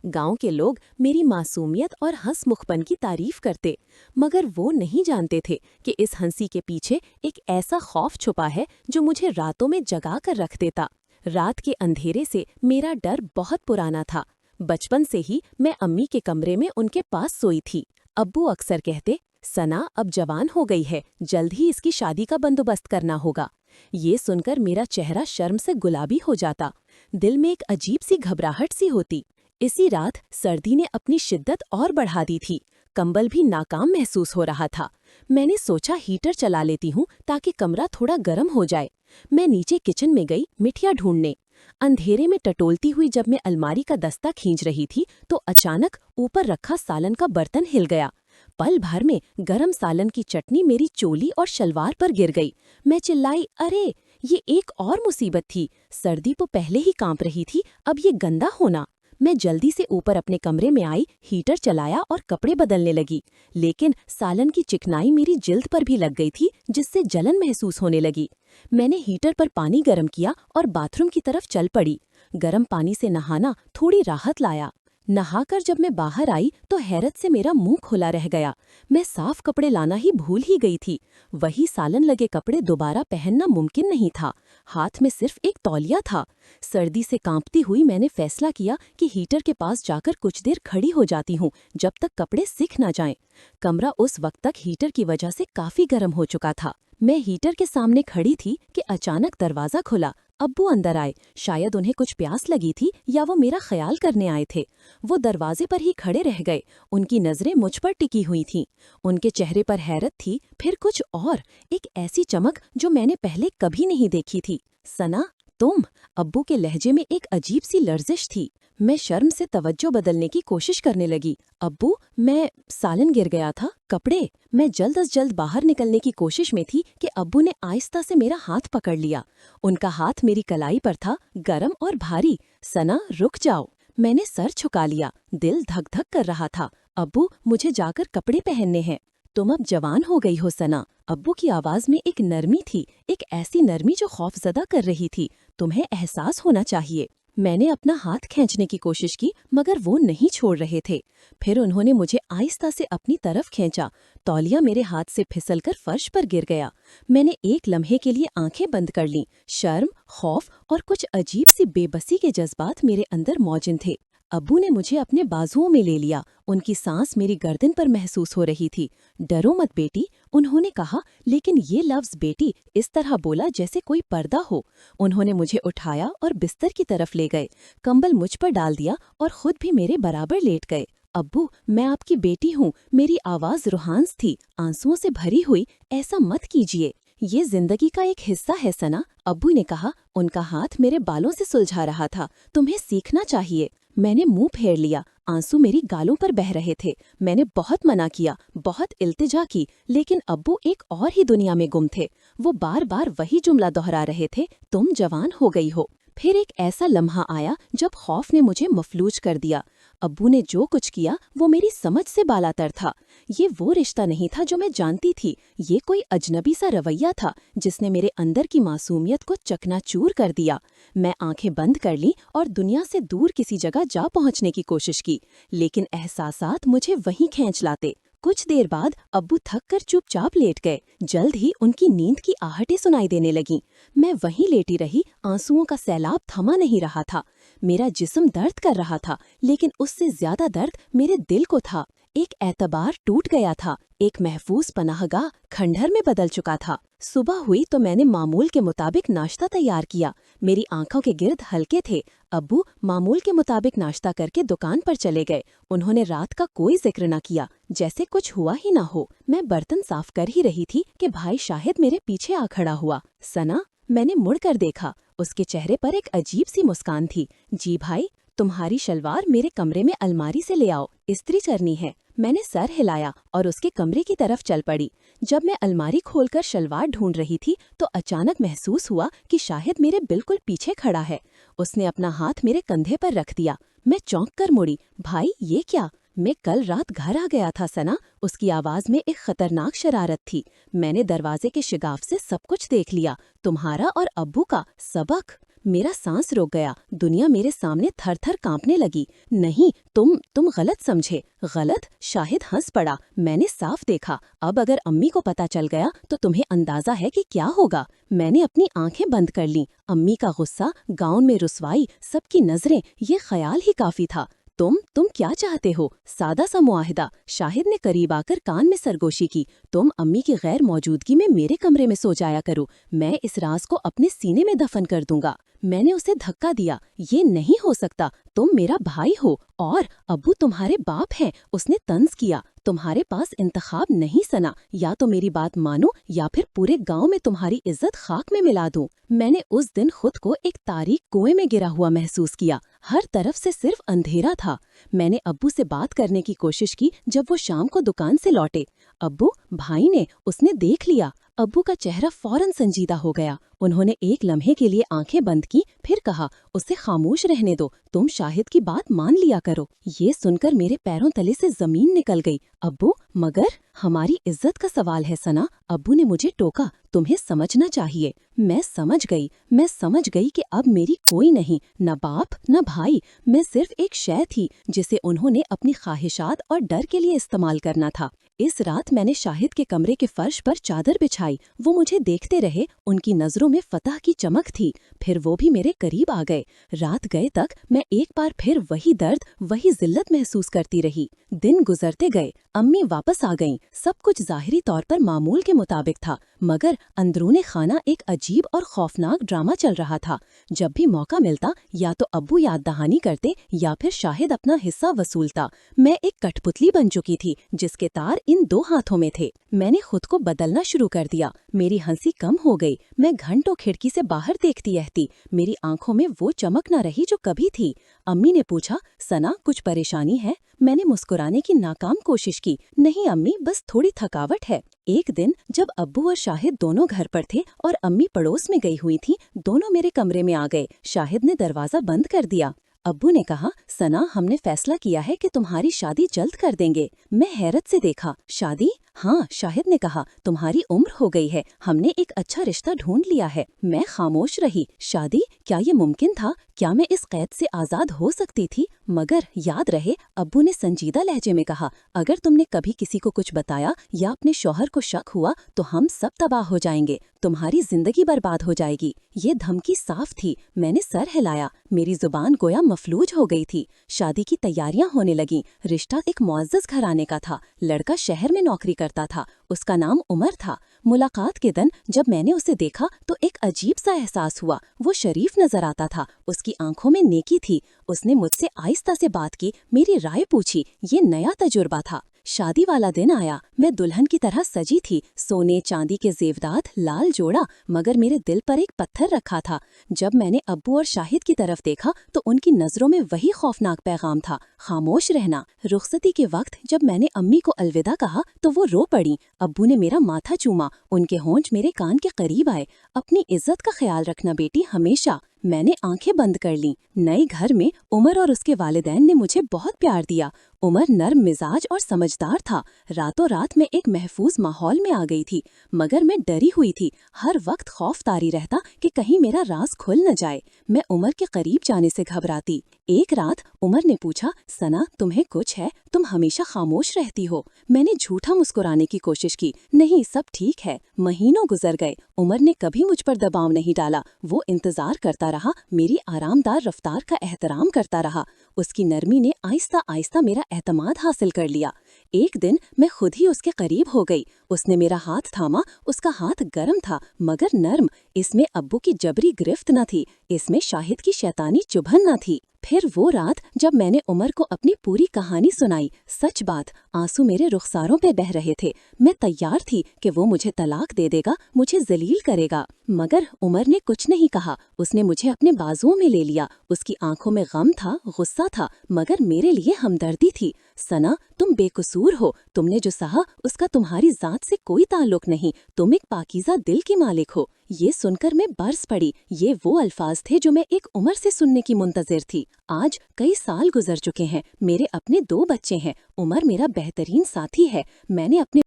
[SPEAKER 2] गांव के लोग मेरी मासूमियत और हंसमुखपन की तारीफ करते, मगर वो नहीं जानते थे कि इस हंसी के पीछे एक ऐसा खौफ छुपा है जो मुझे रातों में जगा कर रख देता। रात के अंधेरे से मेरा डर बहुत पुराना था। बचपन से ही मैं अम्मी के कमरे में उनके पास सोई थी। अब्बू अक्सर कहते, सना अब जवान हो गई है, जल्द ही इसकी शादी का बंदोबस्त करना होगा। ये सुनकर मेरा चेहरा शर्म से गुलाबी हो जाता। दिल में एक अजीब सी घबराहट सी होती। इसी रात सर्दी ने अपनी शिद्दत और बढ़ा दी थी। कंबल भी नाकाम महसूस हो रहा था। मैंने सोचा हीटर चला लेती हूँ ताकि कमरा थोड़ा गर्म हो जाए। मैं नीचे किचन में गई मिठिया ढूंढने। अंधेरे में टटोलती हुई जब मैं अलमारी का दस्ता खींच रही थी तो अचानक ऊपर रखा सालन का बर्तन हिल गया। पल भर में गरम सालन की चटनी मेरी चोली और शलवार पर गिर गई। मैं चिल्लाई, अरे ये एक और मुसीबत थी। सर्दी तो पहले ही कांप रही थी, अब ये गंदा होना। मैं जल्दी से ऊपर अपने कमरे में आई, हीटर चलाया और कपड़े बदलने लगी, लेकिन सालन की चिकनाई मेरी जिल्द पर भी लग गई थी, जिससे जलन महसूस होने लगी। मैंने हीटर पर पानी गर्म किया और बाथरूम की तरफ चल पड़ी। गर्म पानी से नहाना थोड़ी राहत लाया। नहाकर जब मैं बाहर आई तो हैरत से मेरा मुंह खुला रह गया। मैं साफ कपड़े लाना ही भूल ही गई थी। वही सालन लगे कपड़े दोबारा पहनना मुमकिन नहीं था। हाथ में सिर्फ एक तौलिया था। सर्दी से कांपती हुई मैंने फैसला किया कि हीटर के पास जाकर कुछ देर खड़ी हो जाती हूँ, जब तक कपड़े सिख ना जाएं। कमरा उस वक्त तक हीटर की वजह से काफी गर्म हो चुका था। मैं हीटर के सामने खड़ी थी कि अचानक दरवाजा खुला। अब्बू अंदर आए। शायद उन्हें कुछ प्यास लगी थी या वो मेरा ख्याल करने आए थे। वो दरवाजे पर ही खड़े रह गए। उनकी नजरें मुझ पर टिकी हुई थीं। उनके चेहरे पर हैरत थी, फिर कुछ और, एक ऐसी चमक जो मैंने पहले कभी नहीं देखी थी। सना, तुम? अब्बू के लहजे में एक अजीब सी लर्जिश थी। मैं शर्म से तवज्जो बदलने की कोशिश करने लगी। अब्बू, मैं सालन गिर गया था, कपड़े। मैं जल्द अज जल्द बाहर निकलने की कोशिश में थी कि अब्बू ने आहिस्ता से मेरा हाथ पकड़ लिया। उनका हाथ मेरी कलाई पर था, गरम और भारी। सना, रुक जाओ। मैंने सर झुका लिया। दिल धक धक कर रहा था। अब्बू, मुझे जाकर कपड़े पहनने हैं। तुम अब जवान हो गई हो सना। अब्बू की आवाज में एक नरमी थी, एक ऐसी नरमी जो खौफजदा कर रही थी। तुम्हें एहसास होना चाहिए।
[SPEAKER 3] میں نے اپنا ہاتھ کھینچنے کی کوشش کی مگر وہ نہیں چھوڑ رہے تھے۔ پھر انہوں نے مجھے آہستہ سے اپنی طرف کھینچا۔ تولیہ میرے ہاتھ سے پھسل کر فرش پر گر گیا۔ میں نے ایک لمحے کے لیے آنکھیں بند کر لیں۔ شرم، خوف اور کچھ عجیب سی بے بسی کے جذبات میرے اندر موجود تھے۔ ابو نے مجھے اپنے بازوؤں میں لے لیا۔ ان کی سانس میری گردن پر محسوس ہو رہی تھی۔ ڈرو مت بیٹی، انہوں نے کہا، لیکن یہ لفظ بیٹی اس طرح بولا جیسے کوئی پردہ ہو۔ انہوں نے مجھے اٹھایا اور بستر کی طرف لے گئے، کمبل مجھ پر ڈال دیا اور خود بھی میرے برابر لیٹ گئے۔ ابو، میں آپ کی بیٹی ہوں۔ میری آواز روحانس تھی، آنسوؤں سے بھری ہوئی۔ ایسا مت کیجیے، یہ زندگی کا ایک حصہ ہے سنا، ابو نے کہا۔ ان کا ہاتھ میرے بالوں سے سلجھا رہا تھا۔ تمہیں سیکھنا چاہیے۔ میں نے منہ پھیر لیا، آنسو میری گالوں پر بہہ رہے تھے۔ میں نے بہت منع کیا، بہت التجا کی، لیکن ابو ایک اور ہی دنیا میں گم تھے۔ وہ بار بار وہی جملہ دہرا رہے تھے، تم جوان ہو گئی ہو۔ پھر ایک ایسا لمحہ آیا جب خوف نے مجھے مفلوج کر دیا۔ ابو نے جو کچھ کیا وہ میری سمجھ سے بالاتر تھا۔ یہ وہ رشتہ نہیں تھا جو میں جانتی تھی، یہ کوئی اجنبی سا رویہ تھا جس نے میرے اندر کی معصومیت کو چکنا چور کر دیا۔ میں آنکھیں بند کر لیں اور دنیا سے دور کسی جگہ جا پہنچنے کی کوشش کی، لیکن احساسات مجھے وہیں کھینچ لاتے۔ کچھ دیر بعد ابو تھک کر چپ چاپ لیٹ گئے۔ جلد ہی ان کی نیند کی آہٹیں سنائی دینے لگیں۔ میں وہیں لیٹی رہی، آنسوؤں کا سیلاب تھما نہیں رہا تھا۔ میرا جسم درد کر رہا تھا، لیکن اس سے زیادہ درد میرے دل کو تھا۔ ایک اعتبار ٹوٹ گیا تھا، ایک محفوظ پناہ گاہ کھنڈر میں بدل چکا تھا۔ صبح ہوئی تو میں نے معمول کے مطابق ناشتہ تیار کیا۔ میری آنکھوں کے گرد ہلکے تھے۔ ابو معمول کے مطابق ناشتہ کر کے دکان پر چلے گئے۔ انہوں نے رات کا کوئی ذکر نہ کیا، جیسے کچھ ہوا ہی نہ ہو۔ میں برتن صاف کر ہی رہی تھی کہ بھائی شاہد میرے پیچھے آ کھڑا ہوا۔ سنا، میں نے مڑ کر دیکھا۔ اس کے چہرے پر ایک عجیب سی مسکان تھی۔ جی بھائی، تمہاری شلوار میرے کمرے میں الماری سے لے آؤ، استری کرنی ہے۔ میں نے سر ہلایا اور اس کے کمرے کی طرف چل پڑی۔ جب میں الماری کھول کر شلوار ڈھونڈ رہی تھی تو اچانک محسوس ہوا کہ شاہد میرے بالکل پیچھے کھڑا ہے۔ اس نے اپنا ہاتھ میرے کندھے پر رکھ دیا۔ میں چونک کر مڑی۔ بھائی، یہ کیا؟ میں کل رات گھر آ گیا تھا سنا، اس کی آواز میں ایک خطرناک شرارت تھی۔ میں نے دروازے کے شگاف سے سب کچھ دیکھ لیا، تمہارا اور ابو کا سبق۔ میرا سانس رک گیا، دنیا میرے سامنے تھر تھر کانپنے لگی۔ نہیں، تم غلط سمجھے۔ غلط؟ شاہد ہنس پڑا۔ میں نے صاف دیکھا۔ اب اگر امی کو پتہ چل گیا تو تمہیں اندازہ ہے کہ کیا ہوگا۔ میں نے اپنی آنکھیں بند کر لیں۔ امی کا غصہ، گاؤن میں رسوائی، سب کی نظریں، یہ خیال ہی کافی تھا۔ تم کیا چاہتے ہو؟ سادہ سا معاہدہ۔ شاہد نے قریب آ کر کان میں سرگوشی کی۔ تم امی کی غیر موجودگی میں میرے کمرے میں سو جایا کرو، میں اس راز کو اپنے سینے میں دفن کر دوں گا۔ میں نے اسے دھکا دیا۔ یہ نہیں ہو سکتا، تم میرا بھائی ہو اور ابو تمہارے باپ ہیں۔ اس نے طنز کیا۔ تمہارے پاس انتخاب نہیں سنا، یا تو میری بات مانو یا پھر پورے گاؤں میں تمہاری عزت خاک میں ملا دوں۔ میں نے اس دن خود کو ایک تاریک کنویں میں گرا ہوا محسوس کیا۔ ہر طرف سے صرف اندھیرا تھا۔ میں نے ابو سے بات کرنے کی کوشش کی جب وہ شام کو دکان سے لوٹے۔ ابو، بھائی نے، اس نے دیکھ لیا۔ ابو کا چہرہ فوراً سنجیدہ ہو گیا۔ انہوں نے ایک لمحے کے لیے آنکھیں بند کی، پھر کہا، اسے خاموش رہنے دو، تم شاہد کی بات مان لیا کرو۔ یہ سن کر میرے پیروں تلے سے زمین نکل گئی۔ ابو، مگر ہماری عزت کا سوال ہے سنا، ابو نے مجھے ٹوکا۔ تمہیں سمجھنا چاہیے۔ میں سمجھ گئی کہ اب میری کوئی نہیں، نہ باپ نہ بھائی، میں صرف ایک شے تھی جسے انہوں نے اپنی خواہشات اور ڈر کے لیے استعمال کرنا تھا۔ اس رات میں نے شاہد کے کمرے کے فرش پر چادر بچھائی۔ وہ مجھے دیکھتے رہے، ان کی نظروں میں فتح کی چمک تھی۔ پھر وہ بھی میرے قریب آ گئے۔ رات گئے تک میں ایک بار پھر وہی درد، وہی ذلت محسوس کرتی رہی۔ دن گزرتے گئے، امی واپس آ گئیں۔ سب کچھ ظاہری طور پر معمول کے مطابق تھا، مگر اندرون خانہ ایک عجیب اور خوفناک ڈرامہ چل رہا تھا۔ جب بھی موقع ملتا یا تو ابو یاد دہانی کرتے یا پھر شاہد اپنا حصہ وصولتا۔ میں ایک کٹ پتلی بن چکی تھی جس کے تار ان دو ہاتھوں میں تھے۔ میں نے خود کو بدلنا شروع کر دیا۔ میری ہنسی کم ہو گئی۔ میں گھنٹوں کھڑکی سے باہر دیکھتی رہتی۔ میری آنکھوں میں وہ چمک نہ رہی جو کبھی تھی۔ امی نے پوچھا، سنا، کچھ پریشانی ہے؟ میں نے مسکرانے کی ناکام کوشش کی۔ نہیں امی، بس تھوڑی تھکاوٹ ہے۔ ایک دن جب ابو اور شاہد دونوں گھر پر تھے اور امی پڑوس میں گئی ہوئی تھی، دونوں میرے کمرے میں آ گئے۔ شاہد نے دروازہ بند کر دیا۔ अब्बू ने कहा, सना, हमने फैसला किया है कि तुम्हारी शादी जल्द कर देंगे। मैं हैरत से देखा, शादी? हाँ, शाहिद ने कहा, तुम्हारी उम्र हो गई है, हमने एक अच्छा रिश्ता ढूंढ लिया है। मैं खामोश रही। शादी? क्या ये मुमकिन था? क्या मैं इस कैद से आज़ाद हो सकती थी? मगर याद रहे, अब्बू ने संजीदा लहजे में कहा, अगर तुमने कभी किसी को कुछ बताया या अपने शौहर को शक हुआ तो हम सब तबाह हो जाएंगे, तुम्हारी जिंदगी बर्बाद हो जाएगी। ये धमकी साफ थी। मैंने सर हिलाया। मेरी जुबान गोया मफलूज हो गई थी। शादी की तैयारियां होने लगीं। रिश्ता एक मुअज़्ज़ज़ घराने का था। लड़का शहर में नौकरी करता था। उसका नाम उमर था। मुलाकात के दिन जब मैंने उसे देखा तो एक अजीब सा एहसास हुआ। वो शरीफ नजर आता था। उसकी आंखों में नेकी थी। उसने मुझसे आहिस्ता से बात की, मेरी राय पूछी। ये नया तजुर्बा था। शादी वाला दिन आया। मैं दुल्हन की तरह सजी थी। सोने चांदी के जेवरात, लाल जोड़ा, मगर मेरे दिल पर एक पत्थर रखा था। जब मैंने अब्बू और शाहिद की तरफ देखा तो उनकी नजरों में वही खौफनाक पैगाम था, खामोश रहना। रुखसती के वक्त जब मैंने अम्मी को अलविदा कहा तो वो रो पड़ी। अब्बू ने मेरा माथा चूमा। उनके होंठ मेरे कान के करीब आए। अपनी इज्जत का ख्याल रखना बेटी, हमेशा। मैंने आंखें बंद कर लीं। नए घर में उमर और उसके वालिदैन ने मुझे बहुत प्यार दिया। उमर नर्म मिजाज और समझदार था। रातों रात मैं एक महफूज माहौल में आ गई थी, मगर मैं डरी हुई थी। हर वक्त खौफ तारी रहता कि कहीं मेरा राज खुल न जाए। मैं उमर के करीब जाने से घबराती। एक रात उमर ने पूछा, सना, तुम्हें कुछ है? तुम हमेशा खामोश रहती हो। मैंने झूठा मुस्कुराने की कोशिश की। नहीं, सब ठीक है। महीनों गुजर गए। उमर ने कभी मुझ पर दबाव नहीं डाला। वो इंतजार करता रहा, मेरी आरामदार रफ्तार का एहतराम करता रहा। उसकी नरमी ने आहिस्ता आहिस्ता मेरा एतमाद हासिल कर लिया। एक दिन मैं खुद ही उसके करीब हो गई। उसने मेरा हाथ थामा। उसका हाथ गर्म था मगर नर्म। इसमें अब्बू की जबरी गिरफ्त न थी। इसमें शाहिद की शैतानी चुभन न थी। फिर वो रात जब मैंने उमर को अपनी पूरी कहानी सुनाई, सच बात, आंसू मेरे रुखसारों पे बह रहे थे। मैं तैयार थी कि वो मुझे तलाक दे देगा, मुझे जलील करेगा, मगर उमर ने कुछ नहीं कहा। उसने मुझे अपने बाजुओं में ले लिया। उसकी आंखों में गम था, गुस्सा था, मगर मेरे लिए हमदर्दी थी। सना, तुम बेकसूर हो। तुमने जो सहा उसका तुम्हारी जात से कोई ताल्लुक नहीं। तुम एक पाकीज़ा दिल की मालिक हो। ये सुनकर मैं बरस पड़ी। ये वो अल्फाज थे जो मैं एक उमर से सुनने की मुंतजिर थी। आज कई साल गुजर चुके हैं। मेरे अपने 2 बच्चे हैं। उमर मेरा बेहतरीन साथी है। मैंने अपने